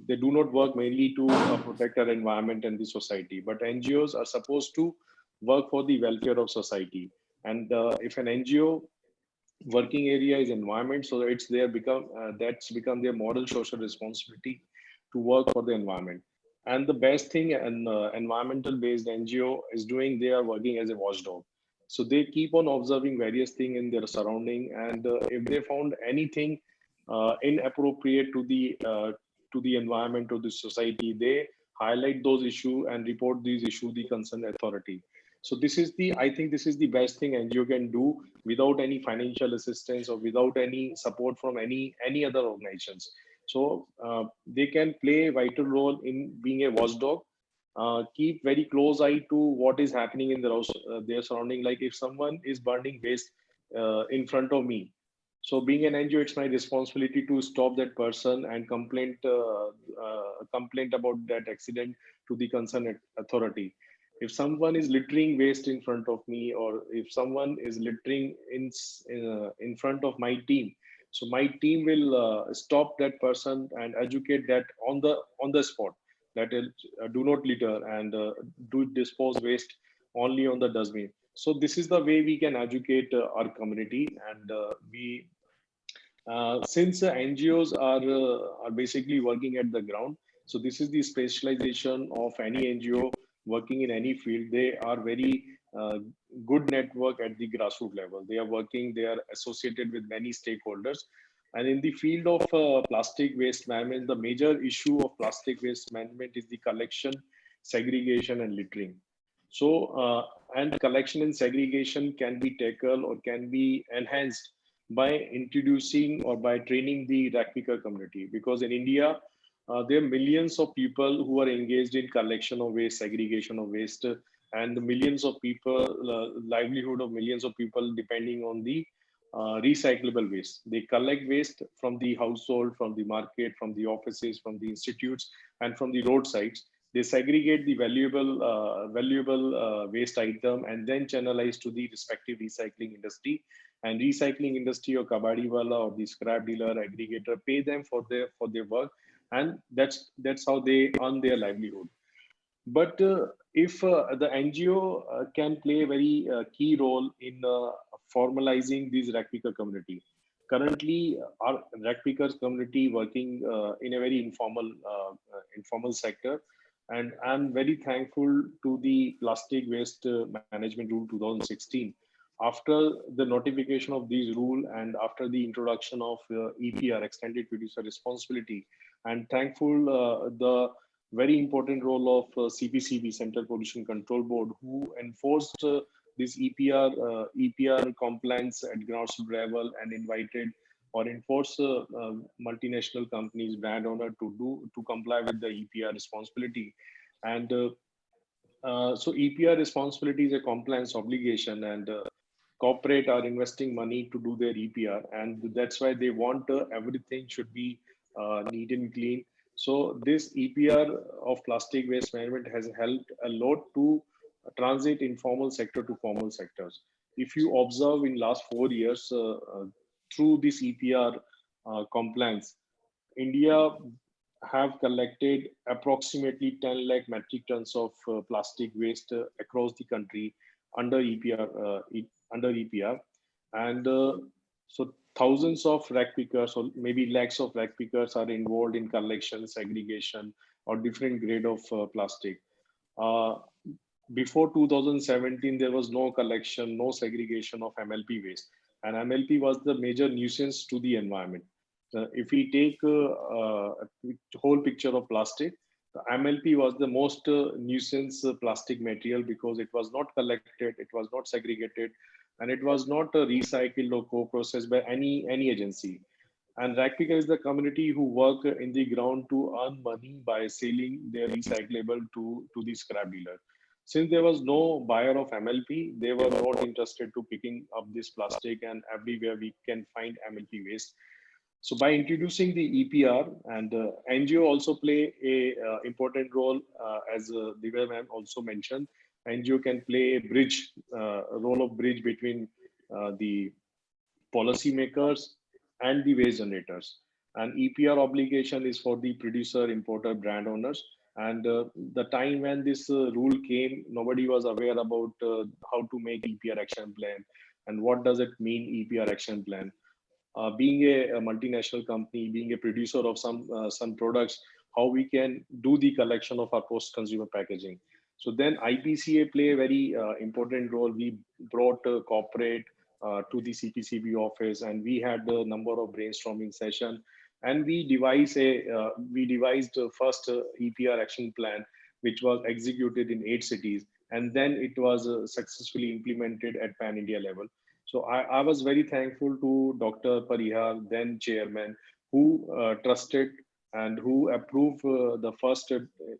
They do not work mainly to protect our environment and the society. But NGOs are supposed to work for the welfare of society. And if an NGO working area is environment, so it's their become that's become their moral social responsibility to work for the environment. And the best thing an environmental based NGO is doing, they are working as a watchdog. So they keep on observing various things in their surrounding, and if they found anything inappropriate to the environment or the society, they highlight those issues and report these issues the concerned authority. So this is the, I think this is the best thing NGO can do without any financial assistance or without any support from any other organizations. So they can play a vital role in being a watchdog. Keep very close eye to what is happening in their surrounding. Like if someone is burning waste in front of me, so being an NGO, it's my responsibility to stop that person and complaint about that accident to the concerned authority. If someone is littering waste in front of me, or if someone is littering in front of my team, so my team will stop that person and educate that on the spot, that do not litter and do dispose waste only on the dustbin. So this is the way we can educate our community. And we since NGOs are basically working at the ground, so this is the specialization of any NGO working in any field. They are very good network at the grassroots level. They are working, they are associated with many stakeholders. And in the field of plastic waste management, the major issue of plastic waste management is the collection, segregation, and littering. So, and collection and segregation can be tackled or can be enhanced by introducing or by training the rag picker community. Because in India, there are millions of people who are engaged in collection of waste, segregation of waste, and the millions of people, livelihood of millions of people depending on the recyclable waste. They collect waste from the household, from the market, from the offices, from the institutes, and from the roadsides. They segregate the valuable waste item and then channelize to the respective recycling industry. And recycling industry or kabadiwala or the scrap dealer aggregator pay them for their work, and that's how they earn their livelihood. But if the NGO can play a very key role in formalizing these rag picker community. Currently, our rag pickers community working in a very informal sector, and I'm very thankful to the plastic waste management rule 2016. After the notification of these rule and after the introduction of EPR, extended producer responsibility, and thankful the very important role of CPCB, Central Pollution Control Board, who enforced this EPR compliance at grassroots level and invited or enforced multinational companies, brand owner to comply with the EPR responsibility. And so EPR responsibility is a compliance obligation, and corporate are investing money to do their EPR, and that's why they want everything should be neat and clean. So this EPR of plastic waste management has helped a lot to transit informal sector to formal sectors. If you observe in last 4 years through this EPR compliance, India have collected approximately 10 lakh metric tons of plastic waste across the country under EPR, and so thousands of rag pickers or maybe lakhs of rag pickers are involved in collection, segregation, or different grade of plastic. Before 2017, there was no collection, no segregation of MLP waste, and MLP was the major nuisance to the environment. If we take a whole picture of plastic, the MLP was the most nuisance plastic material because it was not collected, it was not segregated, and it was not recycled or co-processed by any agency. And rag picker is the community who work in the ground to earn money by selling their recyclable to the scrap dealer. Since there was no buyer of MLP, they were not interested to picking up this plastic, and everywhere we can find MLP waste. So by introducing the EPR, and NGO also play a important role, as Divya ma'am also mentioned. NGO can play a bridge, role of bridge between the policymakers and the waste generators. And EPR obligation is for the producer, importer, brand owners. And the time when this rule came, nobody was aware about how to make EPR action plan and what does it mean EPR action plan. Being a multinational company, being a producer of some products, how we can do the collection of our post-consumer packaging. So then IPCA play a very important role. We brought corporate to the CPCB office, and we had a number of brainstorming session, and we devised first EPR action plan, which was executed in 8 cities, and then it was successfully implemented at pan India level. So I was very thankful to Dr. Parihar, then chairman, who trusted and who approved the first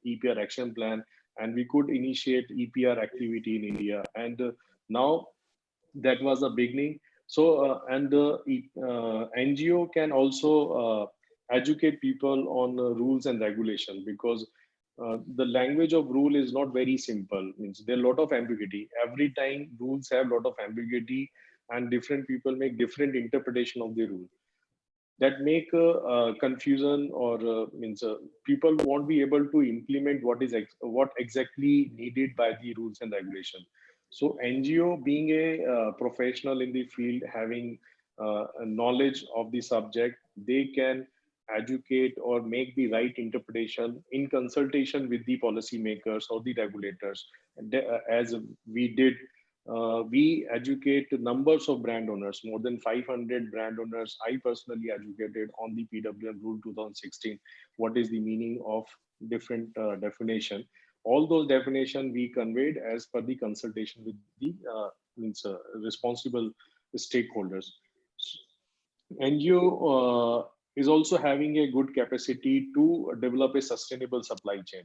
EPR action plan, and we could initiate EPR activity in India. And now that was the beginning. So and the NGO can also educate people on rules and regulation, because the language of rule is not very simple. Means there are a lot of ambiguity. Every time rules have a lot of ambiguity, and different people make different interpretation of the rule. That make confusion, or means people won't be able to implement what exactly needed by the rules and regulation. So NGO, being a professional in the field, having a knowledge of the subject, they can educate or make the right interpretation in consultation with the policymakers or the regulators. As we did, we educate numbers of brand owners, more than 500 brand owners. I personally educated on the PWM rule 2016. What is the meaning of different definition? All those definition we conveyed as per the consultation with the responsible stakeholders. NGO is also having a good capacity to develop a sustainable supply chain,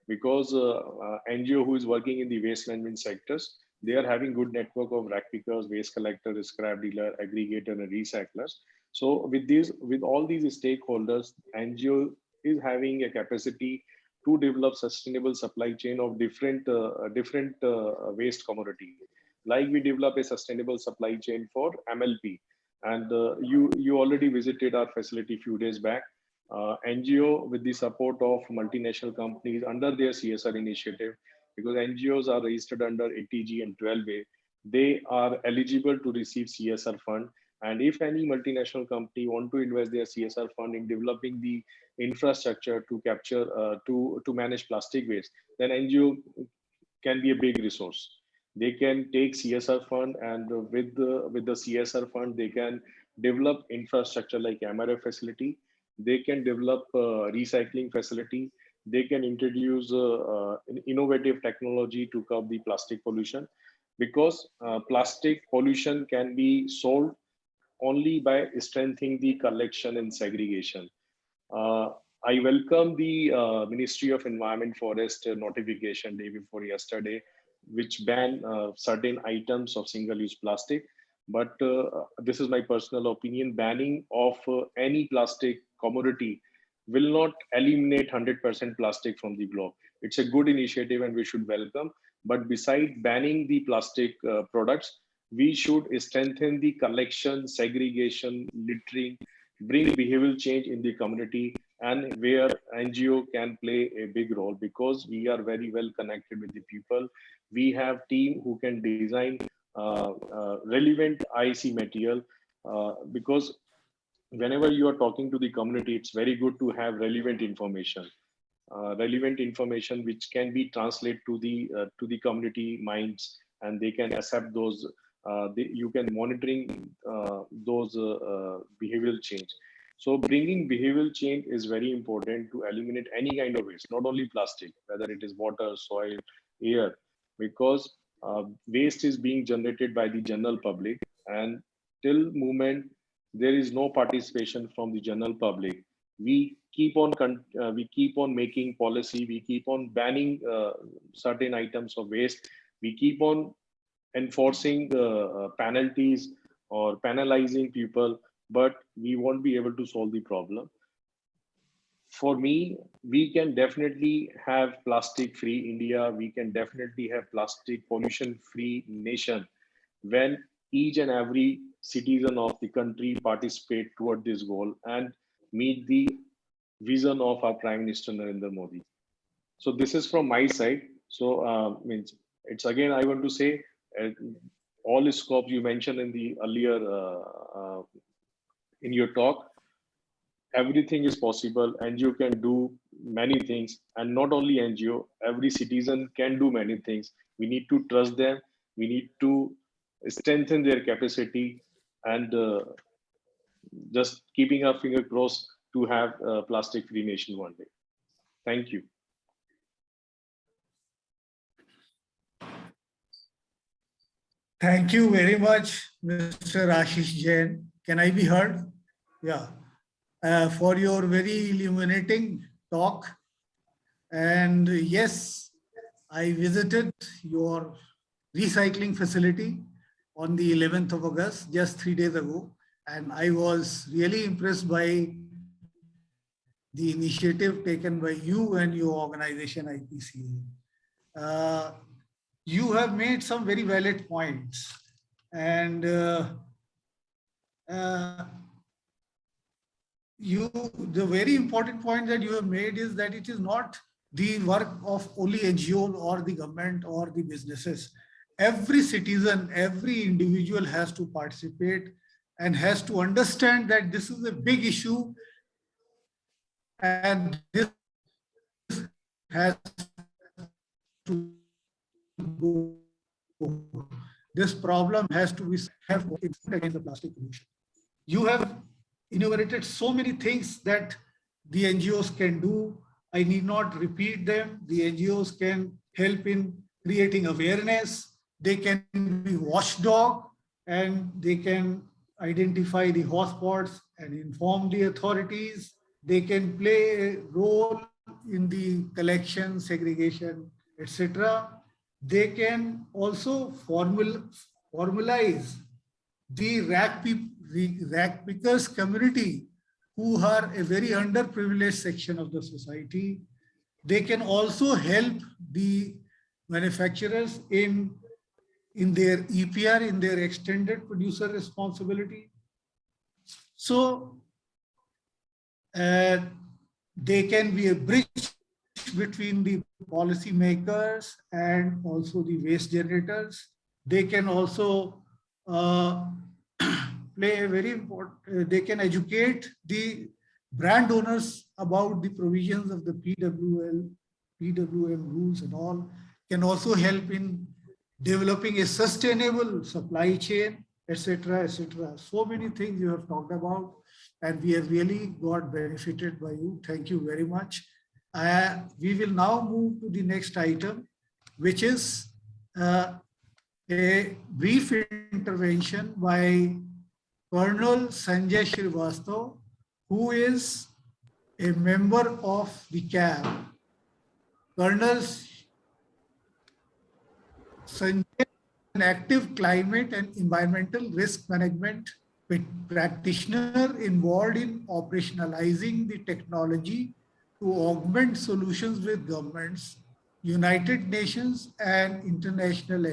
because NGO who is working in the waste management sectors, they are having good network of rag pickers, waste collectors, scrap dealer, aggregator, and recyclers. So with all these stakeholders, NGO is having a capacity to develop sustainable supply chain of different waste commodity. Like we develop a sustainable supply chain for MLP, and you already visited our facility a few days back. NGO, with the support of multinational companies under their CSR initiative, because NGOs are registered under 80G and 12A, they are eligible to receive CSR fund. And if any multinational company want to invest their CSR fund in developing the infrastructure to capture, to manage plastic waste, then NGO can be a big resource. They can take CSR fund, and with the CSR fund, they can develop infrastructure like MRF facility. They can develop recycling facility. They can introduce innovative technology to curb the plastic pollution, because plastic pollution can be solved only by strengthening the collection and segregation. I welcome the Ministry of Environment Forest notification day before yesterday, which ban certain items of single-use plastic. But this is my personal opinion, banning of any plastic commodity will not eliminate 100% plastic from the globe. It's a good initiative and we should welcome. But besides banning the plastic products, we should strengthen the collection, segregation, littering, bring behavioral change in the community, and where NGO can play a big role, because we are very well connected with the people. We have team who can design relevant IC material, because whenever you are talking to the community, it's very good to have relevant information which can be translated to the community minds, and they can accept those. You can monitoring those behavioral change. So bringing behavioral change is very important to eliminate any kind of waste, not only plastic, whether it is water, soil, air, because waste is being generated by the general public, and till moment there is no participation from the general public. We keep on making policy. We keep on banning certain items of waste. We keep on enforcing penalties or penalizing people, but we won't be able to solve the problem. For me, we can definitely have plastic-free India. We can definitely have plastic pollution-free nation when each and every citizen of the country participate toward this goal and meet the vision of our Prime Minister Narendra Modi. So this is from my side. So means it's again, I want to say all the scopes you mentioned in the earlier in your talk, everything is possible. NGO can do many things, and not only NGO, every citizen can do many things. We need to trust them. We need to strengthen their capacity, and just keeping our finger crossed to have a plastic-free nation one day. Thank you. Thank you very much, Mr. Ashish Jain. Can I be heard? Yeah. For your very illuminating talk. And yes, I visited your recycling facility on the 11th of August, just 3 days ago. And I was really impressed by the initiative taken by you and your organization, IPCA. You have made some very valid points. And the very important point that you have made is that it is not the work of only NGO or the government or the businesses. Every citizen, every individual has to participate and has to understand that this is a big issue and this has to go. This problem has to be against the plastic pollution. You have enumerated so many things that the NGOs can do. I need not repeat them. The NGOs can help in creating awareness. They can be watchdog, and they can identify the hotspots and inform the authorities. They can play a role in the collection, segregation, etc. They can also formalize the rag pickers community, who are a very underprivileged section of the society. They can also help the manufacturers in their EPR, in their extended producer responsibility. So they can be a bridge between the policymakers and also the waste generators. They can also play a very important, they can educate the brand owners about the provisions of the PWM rules and all, can also help in developing a sustainable supply chain, etc., etc. So many things you have talked about, and we have really got benefited by you. Thank you very much. We will now move to the next item, which is a brief intervention by Colonel Sanjay Srivastava, who is a member of the CAB. Colonel Sanjay is an active climate and environmental risk management practitioner involved in operationalizing the technology to augment solutions with governments, United Nations, and international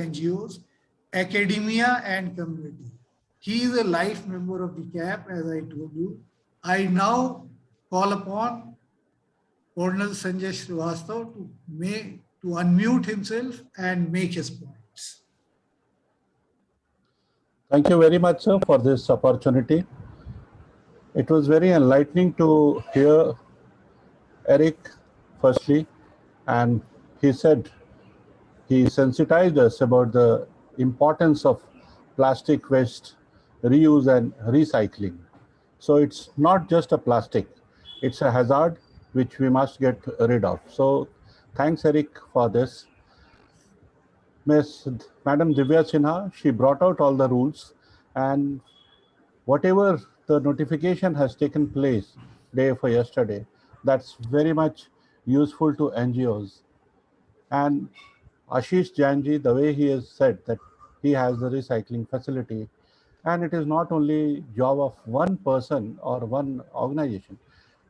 NGOs, academia, and community. He is a life member of the CAP, as I told you. I now call upon Colonel Sanjay Srivastava to unmute himself and make his points. Thank you very much, sir, for this opportunity. It was very enlightening to hear Eric, firstly, and he sensitized us about the importance of plastic waste reuse and recycling. So it's not just a plastic, it's a hazard which we must get rid of. So thanks, Eric, for this. Madam Divya Sinha, she brought out all the rules, and whatever the notification has taken place day for yesterday, that's very much useful to NGOs. And Ashish Janji, the way he has said that he has the recycling facility, and it is not only job of one person or one organization.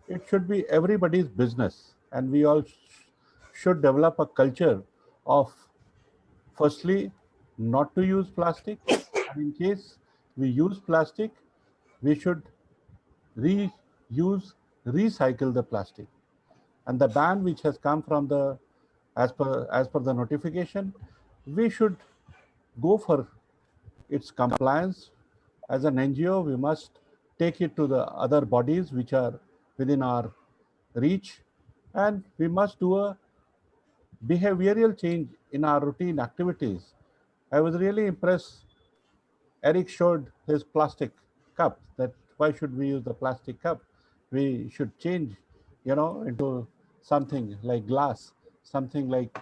It should be everybody's business, and we all should develop a culture of, firstly, not to use plastic, and in case we use plastic, we should reuse, recycle the plastic. And the ban which has come from the, as per the notification, we should go for its compliance. As an NGO, we must take it to the other bodies which are within our reach, and we must do a behavioral change in our routine activities. I was really impressed. Eric showed his plastic cup, that why should we use the plastic cup? We should change, into something like glass, something like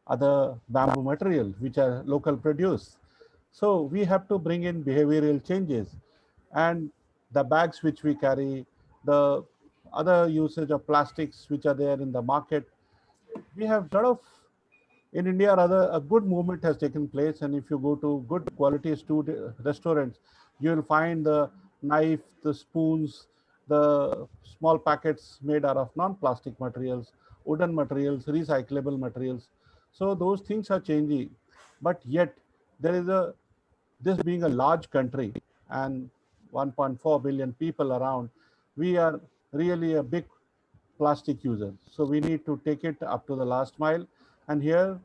other bamboo material, which are local produce. So we have to bring in behavioral changes, and the bags which we carry, the other usage of plastics which are there in the market. We have a lot of, in India, rather a good movement has taken place. And if you go to good quality restaurants, you will find the knife, the spoons, the small packets made out of non-plastic materials, wooden materials, recyclable materials. So those things are changing, but yet there is this being a large country and 1.4 billion people around, we are really a big plastic user. So we need to take it up to the last mile. And here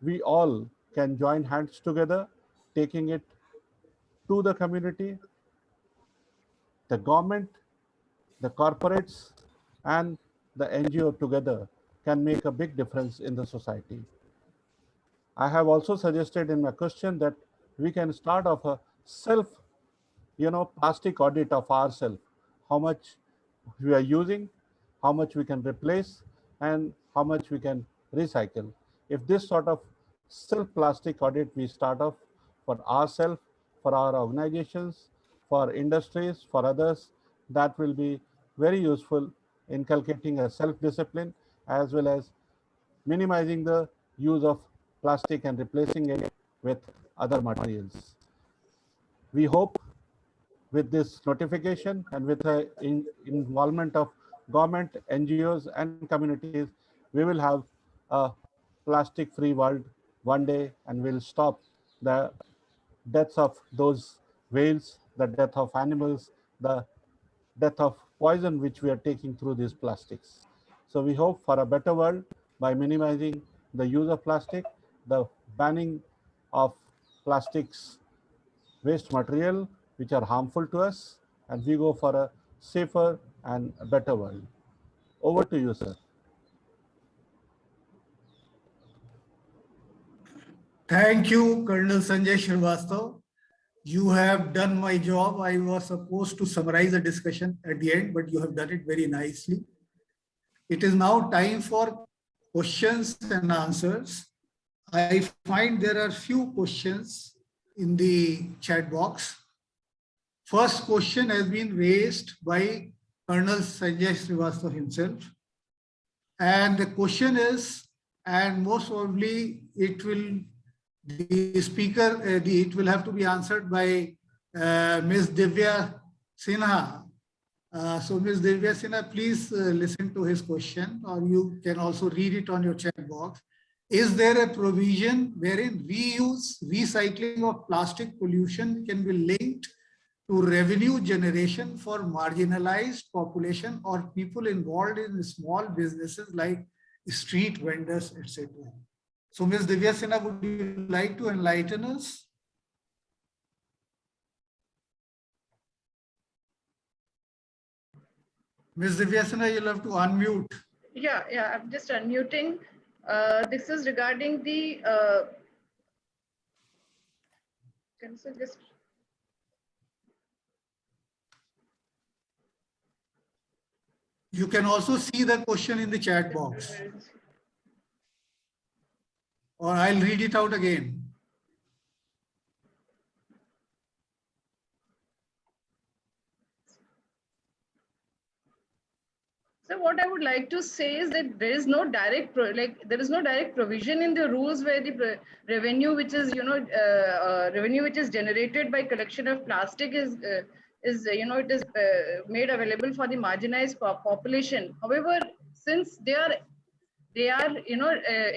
we all can join hands together, taking it to the community, the government, the corporates, and the NGO together can make a big difference in the society. I have also suggested in my question that we can start off a self, plastic audit of ourselves, how much we are using, how much we can replace, and how much we can recycle. If this sort of self-plastic audit we start off for ourselves, for our organizations, for industries, for others, that will be very useful, inculcating a self-discipline as well as minimizing the use of plastic and replacing it with other materials. We hope with this notification and with the involvement of government, NGOs, and communities, we will have a plastic-free world one day, and we'll stop the deaths of those whales, the death of animals, the death of poison which we are taking through these plastics. So we hope for a better world by minimizing the use of plastic, the banning of plastics waste material which are harmful to us, and we go for a safer and a better world. Over to you, sir. Thank you, Colonel Sanjay Srivastava. You have done my job. I was supposed to summarize the discussion at the end, but you have done it very nicely. It is now time for questions and answers. I find there are few questions in the chat box. First question has been raised by Colonel Sanjay Srivastava himself. And the question is, and most probably it will, the speaker, it will have to be answered by Ms. Divya Sinha. So Ms. Divya Sinha, please listen to his question, or you can also read it on your chat box. Is there a provision wherein reuse, recycling of plastic pollution can be linked to revenue generation for marginalized population or people involved in small businesses like street vendors, etc.? So Ms. Divya Sinha, would you like to enlighten us? Ms. Divya Sinha, you'll have to unmute. Yeah, I'm just unmuting. This is regarding the, can you just, You can also see the question in the chat box, or I'll read it out again. So what I would like to say is that there is no direct provision in the rules where the revenue which is revenue which is generated by collection of plastic is it is made available for the marginalized population. However, since they are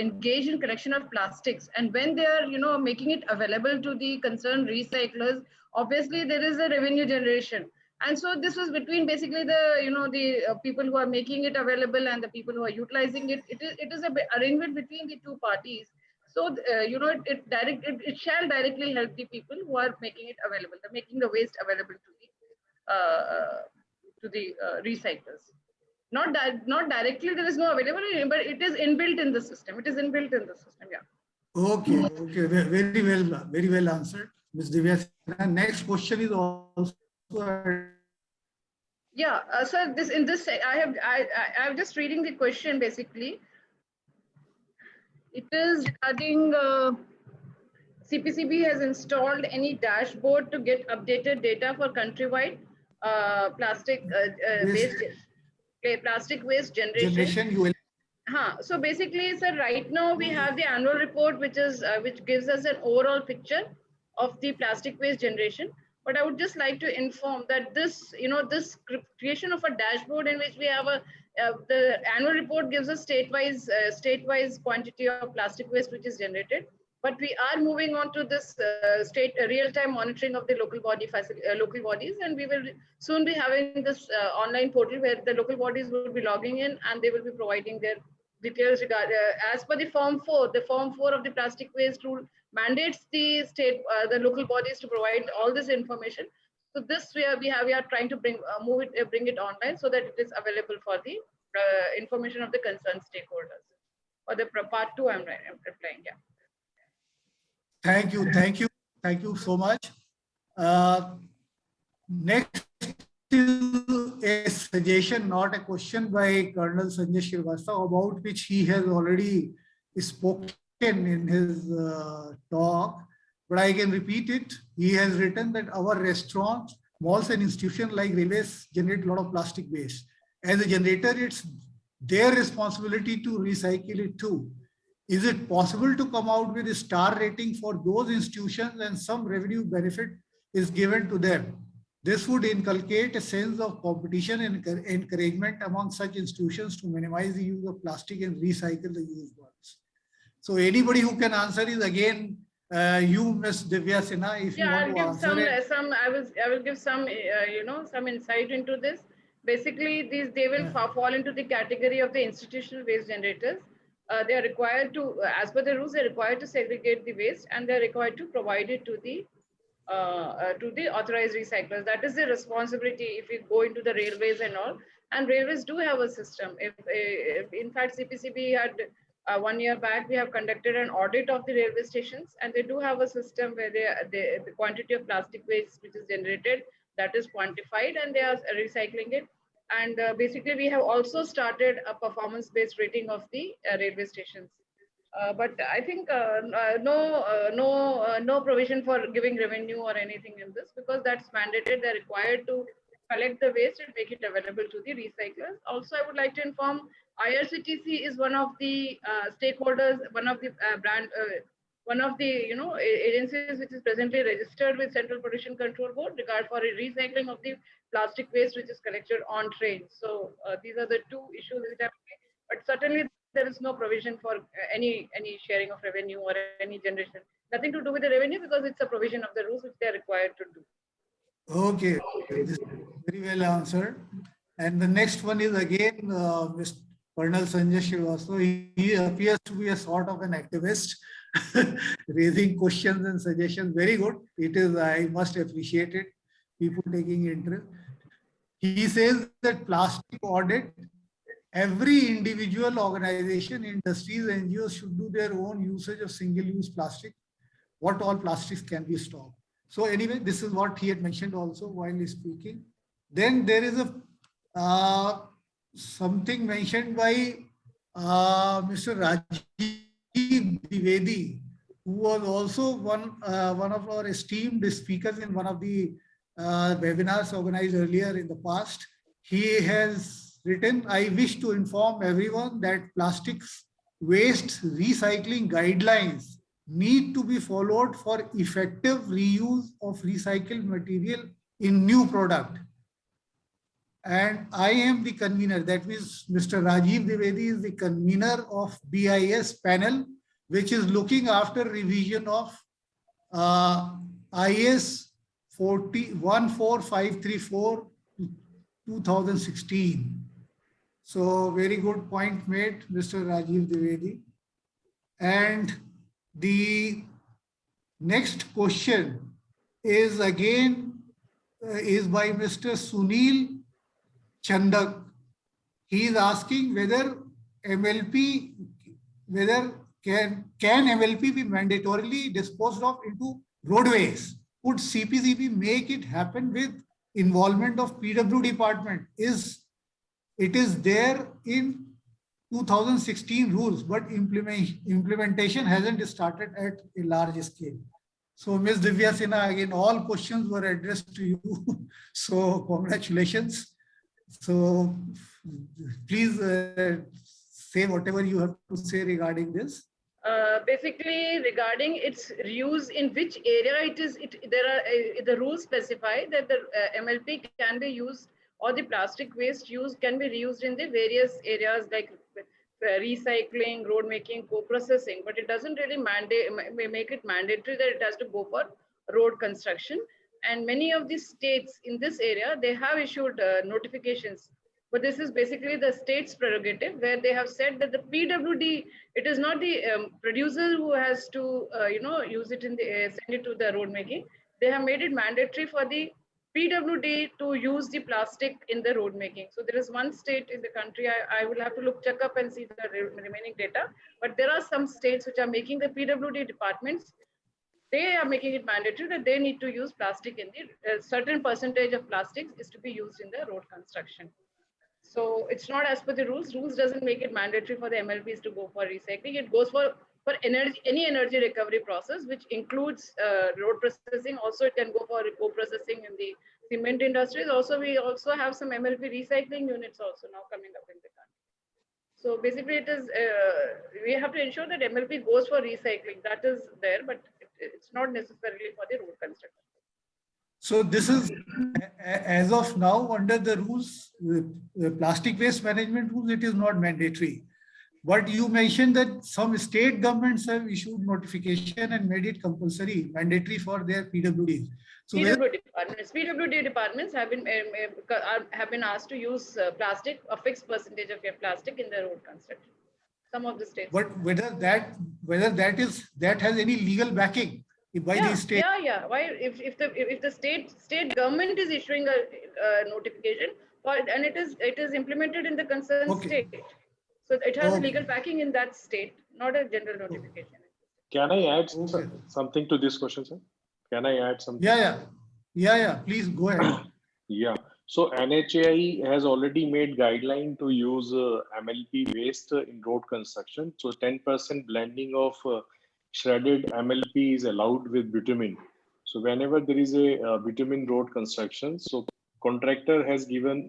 engaged in collection of plastics, and when they are making it available to the concerned recyclers, obviously there is a revenue generation. And so this was between basically the people who are making it available and the people who are utilizing it. It is a arrangement between the two parties. So it shall directly help the people who are making it available, making the waste available to the recyclers. Not directly, there is no availability, but it is inbuilt in the system. It is inbuilt in the system, yeah. Okay, very well answered, Ms. Divya Sinha. Next question is also. Yeah, so I'm just reading the question basically. It is regarding CPCB has installed any dashboard to get updated data for countrywide plastic waste generation. So basically, sir, right now we have the annual report, which gives us an overall picture of the plastic waste generation. But I would just like to inform that this creation of a dashboard in which we have the annual report gives us state-wise quantity of plastic waste which is generated. But we are moving on to this state real-time monitoring of the local bodies, and we will soon be having this online portal where the local bodies will be logging in and they will be providing their details as per the Form 4. The Form 4 of the plastic waste rule mandates the local bodies to provide all this information. So this we are trying to bring it online so that it is available for the information of the concerned stakeholders. For the part 2, I'm replying. Yeah. Thank you so much. Next is a suggestion, not a question, by Colonel Sanjay Srivastava, about which he has already spoken in his talk, but I can repeat it. He has written that our restaurants, malls and institutions like railways generate a lot of plastic waste. As a generator, it's their responsibility to recycle it too. Is it possible to come out with a star rating for those institutions and some revenue benefit is given to them? This would inculcate a sense of competition and encouragement among such institutions to minimize the use of plastic and recycle the used ones. So anybody who can answer is again you, Ms. Divya Sinha, if you want to answer. I will give some some insight into this. Basically, they will fall into the category of the institutional waste generators. They are required to, as per the rules, they are required to segregate the waste, and they are required to provide it to the authorized recyclers. That is the responsibility if we go into the railways and all. And railways do have a system. If in fact, CPCB had 1 year back, we have conducted an audit of the railway stations, and they do have a system where the quantity of plastic waste which is generated, that is quantified, and they are recycling it. And basically, we have also started a performance-based rating of the railway stations. But I think no provision for giving revenue or anything in this, because that's mandated. They're required to collect the waste and make it available to the recyclers. Also, I would like to inform IRCTC is one of the stakeholders, one of the agencies which is presently registered with Central Pollution Control Board regard for recycling of the plastic waste which is collected on trains. So these are the two issues which have, but certainly there is no provision for any sharing of revenue or any generation. Nothing to do with the revenue, because it's a provision of the rules which they are required to do. Okay, this is very well answered. And the next one is again Mr. Colonel Sanjay Srivastava. He appears to be a sort of an activist, raising questions and suggestions. Very good. It is, I must appreciate it. People taking interest. He says that plastic audit, every individual organization, industries, NGOs should do their own usage of single-use plastic. What all plastics can be stopped? So anyway, this is what he had mentioned also while he's speaking. Then there is a something mentioned by Mr. Rajiv Dwivedi, who was also one of our esteemed speakers in one of the webinars organized earlier in the past. He has written, I wish to inform everyone that plastics waste recycling guidelines need to be followed for effective reuse of recycled material in new product. And I am the convener, that means Mr. Rajiv Dwivedi is the convener of BIS panel, which is looking after revision of IS 14534 2016. So very good point made, Mr. Rajiv Dwivedi. And the next question is again is by Mr. Sunil Chandak. He is asking whether MLP, whether can MLP be mandatorily disposed of into roadways? Would CPCB make it happen with involvement of PW department? It is there in 2016 rules, but implementation hasn't started at a large scale. So Ms. Divya Sinha, again, all questions were addressed to you. So congratulations. So please say whatever you have to say regarding this. Basically, regarding its reuse, in which area it is, the rules specify that the MLP can be used, or the plastic waste used can be reused in the various areas like recycling, road making, co-processing, but it doesn't really make it mandatory that it has to go for road construction. And many of the states in this area, they have issued notifications. But this is basically the state's prerogative, where they have said that the PWD, it is not the producer who has to, use it in the send it to the road making. They have made it mandatory for the PWD to use the plastic in the road making. So there is one state in the country, I will have to check up and see the remaining data. But there are some states which are making the PWD departments, they are making it mandatory that they need to use plastic in the certain percentage of plastics is to be used in the road construction. So it's not as per the rules. Rules doesn't make it mandatory for the MLPs to go for recycling. It goes for energy, any energy recovery process, which includes road processing. Also, it can go for co-processing in the cement industries. Also, we also have some MLP recycling units also now coming up in the country. So basically, it is we have to ensure that MLP goes for recycling. That is there, but it's not necessarily for the road construction. So this is, as of now, under the rules, the plastic waste management rules, it is not mandatory. But you mentioned that some state governments have issued notification and made it compulsory, mandatory for their PWDs. So PWD departments have been asked to use plastic, a fixed percentage of your plastic in the road construction. Some of the states. But whether that has any legal backing by the state? Yeah. Why, if the state government is issuing a notification, and it is implemented in the concerned state, so it has legal backing in that state, not a general notification. Can I add something to this question, sir? Can I add something? Yeah. Please go ahead. Yeah. So NHAI has already made guideline to use MLP waste in road construction. So 10% blending of shredded MLP is allowed with bitumen. So whenever there is a bitumen road construction, so contractor has given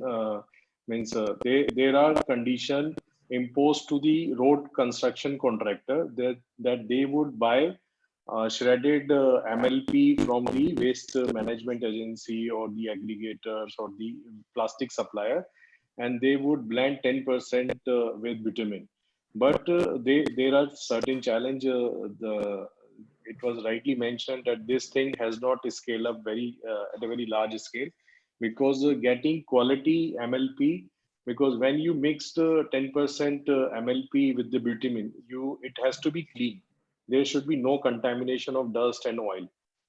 there are conditions imposed to the road construction contractor that they would buy shredded MLP from the waste management agency or the aggregators or the plastic supplier, and they would blend 10% with bitumen. But there are certain challenges. It was rightly mentioned that this thing has not scaled up at a very large scale, because getting quality MLP, because when you mixed 10% MLP with the bitumen, it has to be clean. There should be no contamination of dust and oil.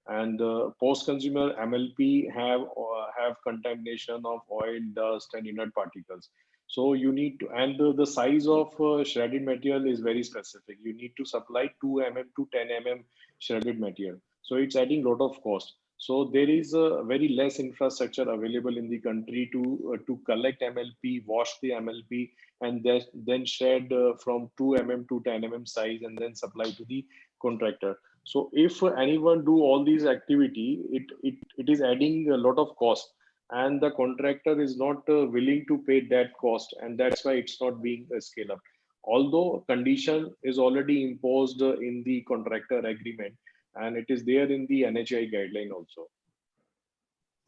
And post-consumer MLP have contamination of oil, dust, and inert particles. So you need to, and the size of shredded material is very specific. You need to supply 2 mm to 10 mm shredded material. So it's adding a lot of cost. So there is a very less infrastructure available in the country to collect MLP, wash the MLP, and then shred from 2 mm to 10 mm size and then supply to the contractor. So if anyone do all these activity, it is adding a lot of cost. and the contractor is not willing to pay that cost, and that's why it's not being scaled up. Although condition is already imposed in the contractor agreement, and it is there in the NHI guideline also.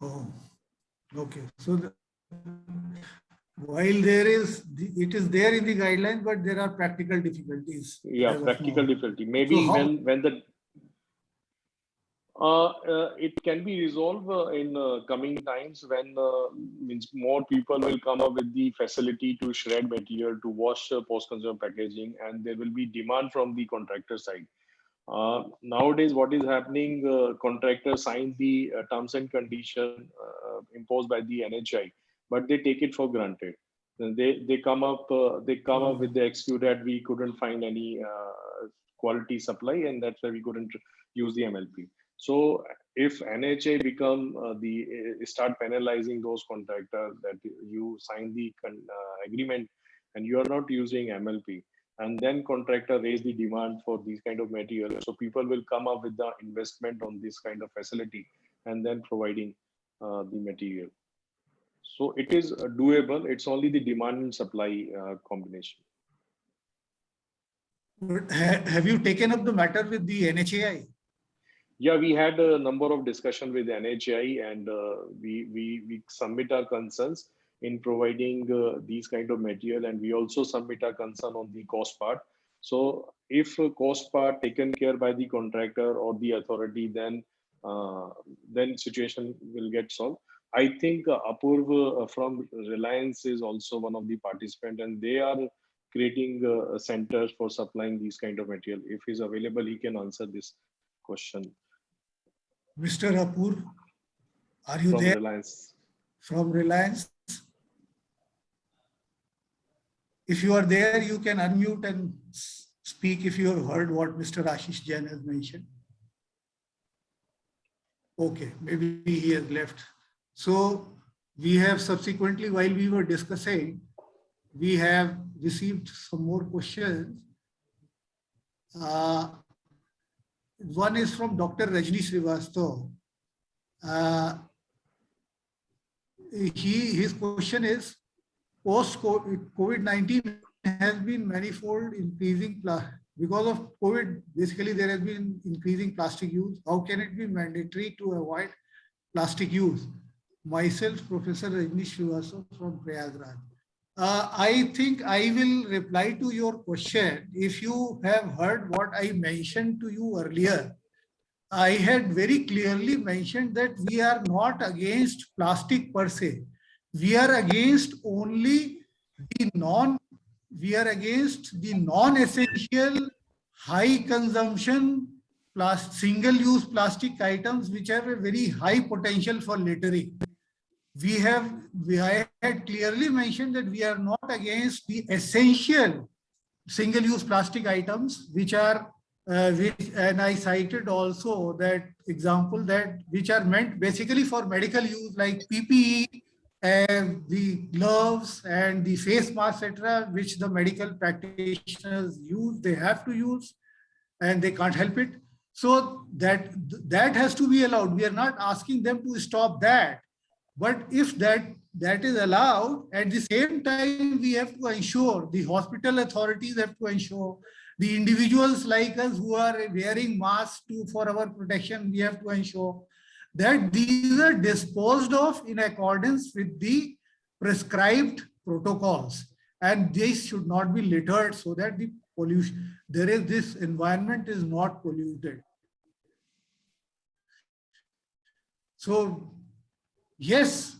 Oh, okay. So while there is, it is there in the guidelines, but there are practical difficulties. Yeah, as of practical now. difficulty. Maybe So how- when the it can be resolved in coming times when means more people will come up with the facility to shred material, to wash post-consumer packaging, and there will be demand from the contractor side. Nowadays, what is happening? Contractors sign the terms and condition imposed by the NHI, but they take it for granted. And they come up with the excuse that we couldn't find any quality supply, and that's why we couldn't use the MLP. So if NHA become start penalizing those contractors that you sign the agreement and you are not using MLP, and then contractor raise the demand for these kind of material, so people will come up with the investment on this kind of facility and then providing the material. So it is doable. It's only the demand and supply combination. But have you taken up the matter with the NHAI? Yeah, we had a number of discussion with NHI, and we submit our concerns in providing these kind of material, and we also submit our concern on the cost part. So if cost part taken care by the contractor or the authority, then situation will get solved. I think Apurva from Reliance is also one of the participants, and they are creating centers for supplying these kind of material. If he's available, he can answer this question. Mr. Apur, are you From there? Reliance. From Reliance? If you are there, you can unmute and speak if you have heard what Mr. Ashish Jain has mentioned. Okay, maybe he has left. So we have subsequently, while we were discussing, we have received some more questions. One is from Dr. Rajni Srivastava. His question is, post-COVID-19 has been manifold increasing, because of COVID, basically there has been increasing plastic use. How can it be mandatory to avoid plastic use? Myself, Professor Rajni Srivastava from Prayagraj. I think I will reply to your question. If you have heard what I mentioned to you earlier, I had very clearly mentioned that we are not against plastic per se. We are against only the non-essential, high consumption, single-use plastic items which have a very high potential for littering. I had clearly mentioned that we are not against the essential single-use plastic items, which are, and I cited also that example which are meant basically for medical use, like PPE, and the gloves and the face mask, etc., which the medical practitioners use, they have to use, and they can't help it. So that has to be allowed. We are not asking them to stop that. But if that is allowed, at the same time, we have to ensure, the hospital authorities have to ensure, the individuals like us who are wearing masks for our protection, we have to ensure that these are disposed of in accordance with the prescribed protocols. And this should not be littered so that the pollution, this environment is not polluted. So, yes,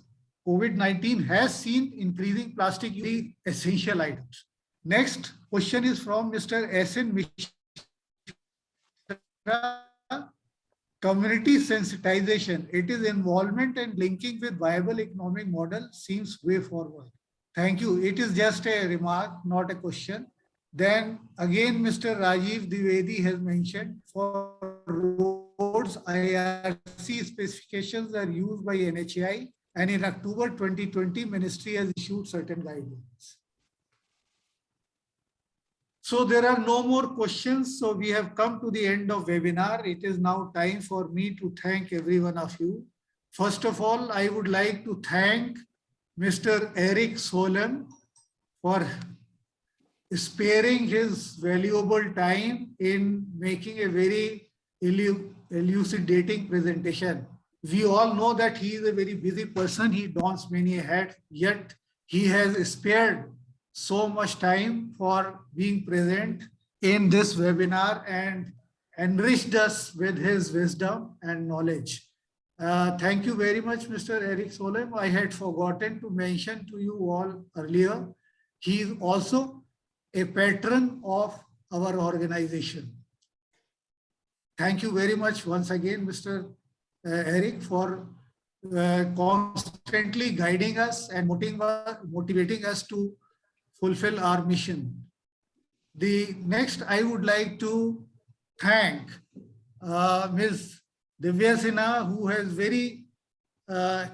COVID-19 has seen increasing plastic use, essential items. Next question is from Mr. S.N. Mishra. Community sensitization, it is involvement and linking with viable economic model seems way forward. Thank you. It is just a remark, not a question. Then again, Mr. Rajiv Dwivedi has mentioned, for roads, IRC specifications are used by NHAI, and in October 2020, Ministry has issued certain guidelines. So there are no more questions. So we have come to the end of webinar. It is now time for me to thank every one of you First of all, I would like to thank Mr. Eric Solem for sparing his valuable time in making a very elucidating presentation. We all know that he is a very busy person. He dons many hats, yet he has spared so much time for being present in this webinar and enriched us with his wisdom and knowledge. Thank you very much, Mr. Eric Solem. I had forgotten to mention to you all earlier. He is also a patron of our organization. Thank you very much once again, Mr. Eric, for constantly guiding us and motivating us to fulfill our mission. The next, I would like to thank Ms. Divya Sinha, who has very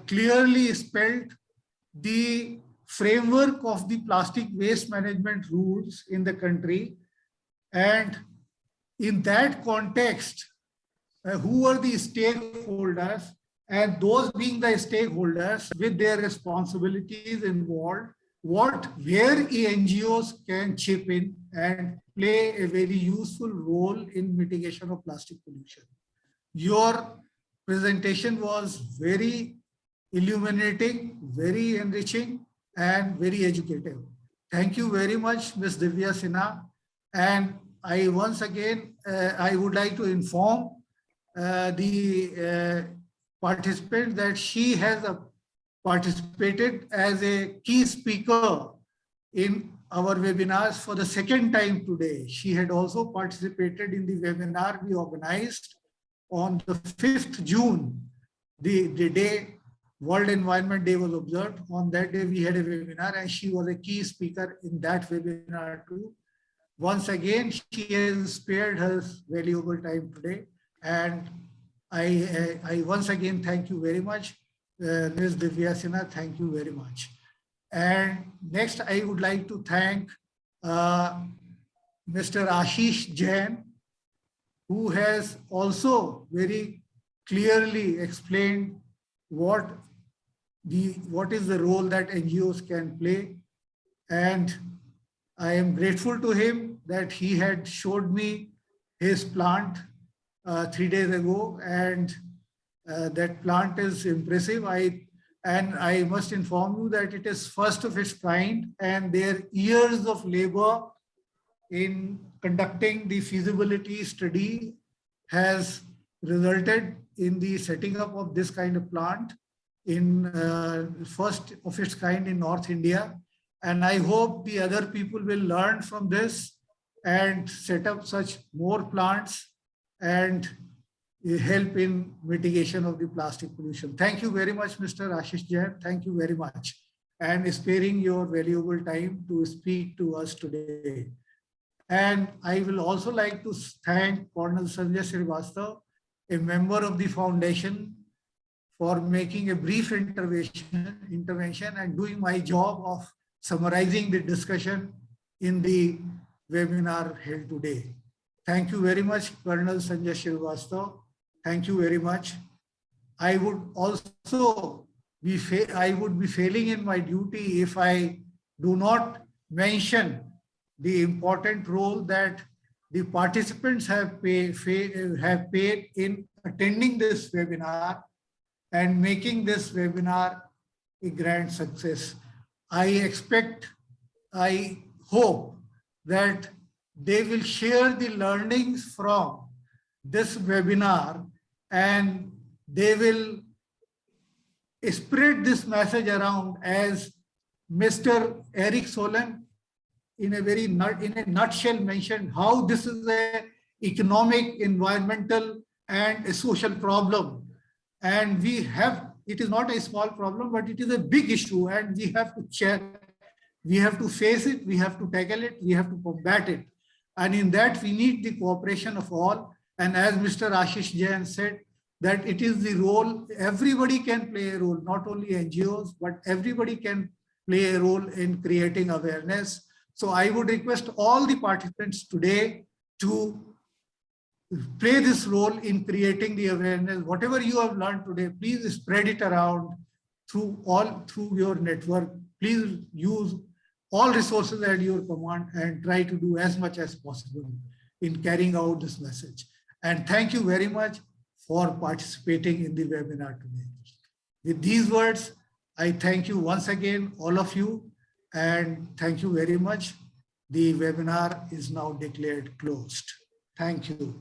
clearly spelled the framework of the plastic waste management rules in the country. And in that context, who are the stakeholders, and those being the stakeholders with their responsibilities involved, where NGOs can chip in and play a very useful role in mitigation of plastic pollution. Your presentation was very illuminating, very enriching, and very educative. Thank you very much, Ms. Divya Sinha. And I once again, I would like to inform the participants that she has participated as a key speaker in our webinars for the second time today. She had also participated in the webinar we organized on the 5th June, the day World Environment Day was observed. On that day, we had a webinar and she was a key speaker in that webinar too. Once again, she has spared her valuable time today. And I once again thank you very much, Ms. Divya Sinha, thank you very much. And next, I would like to thank Mr. Ashish Jain, who has also very clearly explained what is the role that NGOs can play. And I am grateful to him that he had showed me his plant 3 days ago, and that plant is impressive. And I must inform you that it is first of its kind, and their years of labor in conducting the feasibility study has resulted in the setting up of this kind of plant in first of its kind in North India. And I hope the other people will learn from this and set up such more plants and help in mitigation of the plastic pollution. Thank you very much, Mr. Ashish Jain. Thank you very much. And sparing your valuable time to speak to us today. And I will also like to thank Colonel Sanjay Srivastava, a member of the foundation, for making a brief intervention and doing my job of summarizing the discussion in the webinar held today. Thank you very much, Colonel Sanjay Srivastava. Thank you very much. I would also be failing in my duty if I do not mention the important role that the participants have paid in attending this webinar and making this webinar a grand success. I hope that they will share the learnings from this webinar and they will spread this message around, as Mr. Eric Solem in a nutshell mentioned how this is an economic, environmental, and a social problem. And it is not a small problem, but it is a big issue, and we have to face it, we have to tackle it, we have to combat it. And in that, we need the cooperation of all. And as Mr. Ashish Jain said, that it is the role, everybody can play a role, not only NGOs, but everybody can play a role in creating awareness. So I would request all the participants today to play this role in creating the awareness. Whatever you have learned today, please spread it around through your network. Please use all resources at your command and try to do as much as possible in carrying out this message. And thank you very much for participating in the webinar today. With these words, I thank you once again, all of you, and thank you very much. The webinar is now declared closed. Thank you.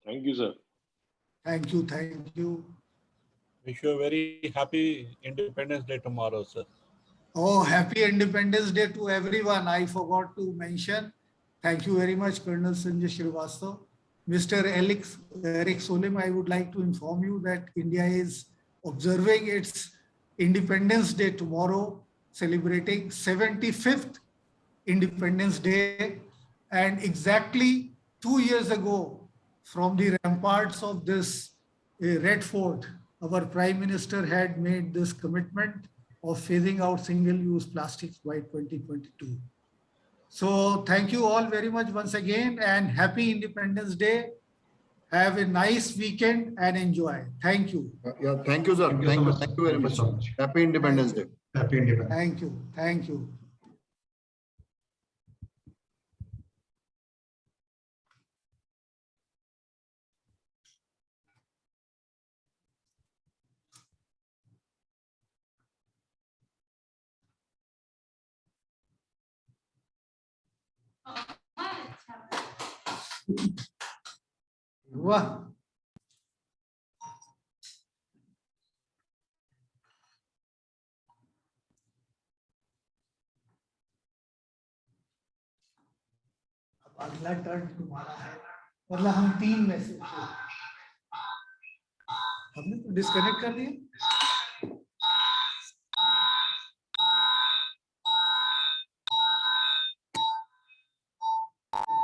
Thank you, sir. Thank you. Thank you. Wish you a very happy Independence Day tomorrow, sir. Oh, happy Independence Day to everyone. I forgot to mention. Thank you very much, Colonel Sanjay Srivastava. Mr. Eric Solheim, I would like to inform you that India is observing its Independence Day tomorrow, celebrating 75th Independence Day. And exactly 2 years ago, from the ramparts of this Red Fort, our Prime Minister had made this commitment of phasing out single-use plastics by 2022. So thank you all very much once again, and happy Independence Day. Have a nice weekend and enjoy. Thank you. Yeah, thank you, sir. Thank you very much, sir. Happy Independence Day. Happy Independence. Thank you. Thank you. वाह अब अगला turn तुम्हारा है, मतलब हम 3 में से हमने तो डिस्कनेक्ट कर दिया।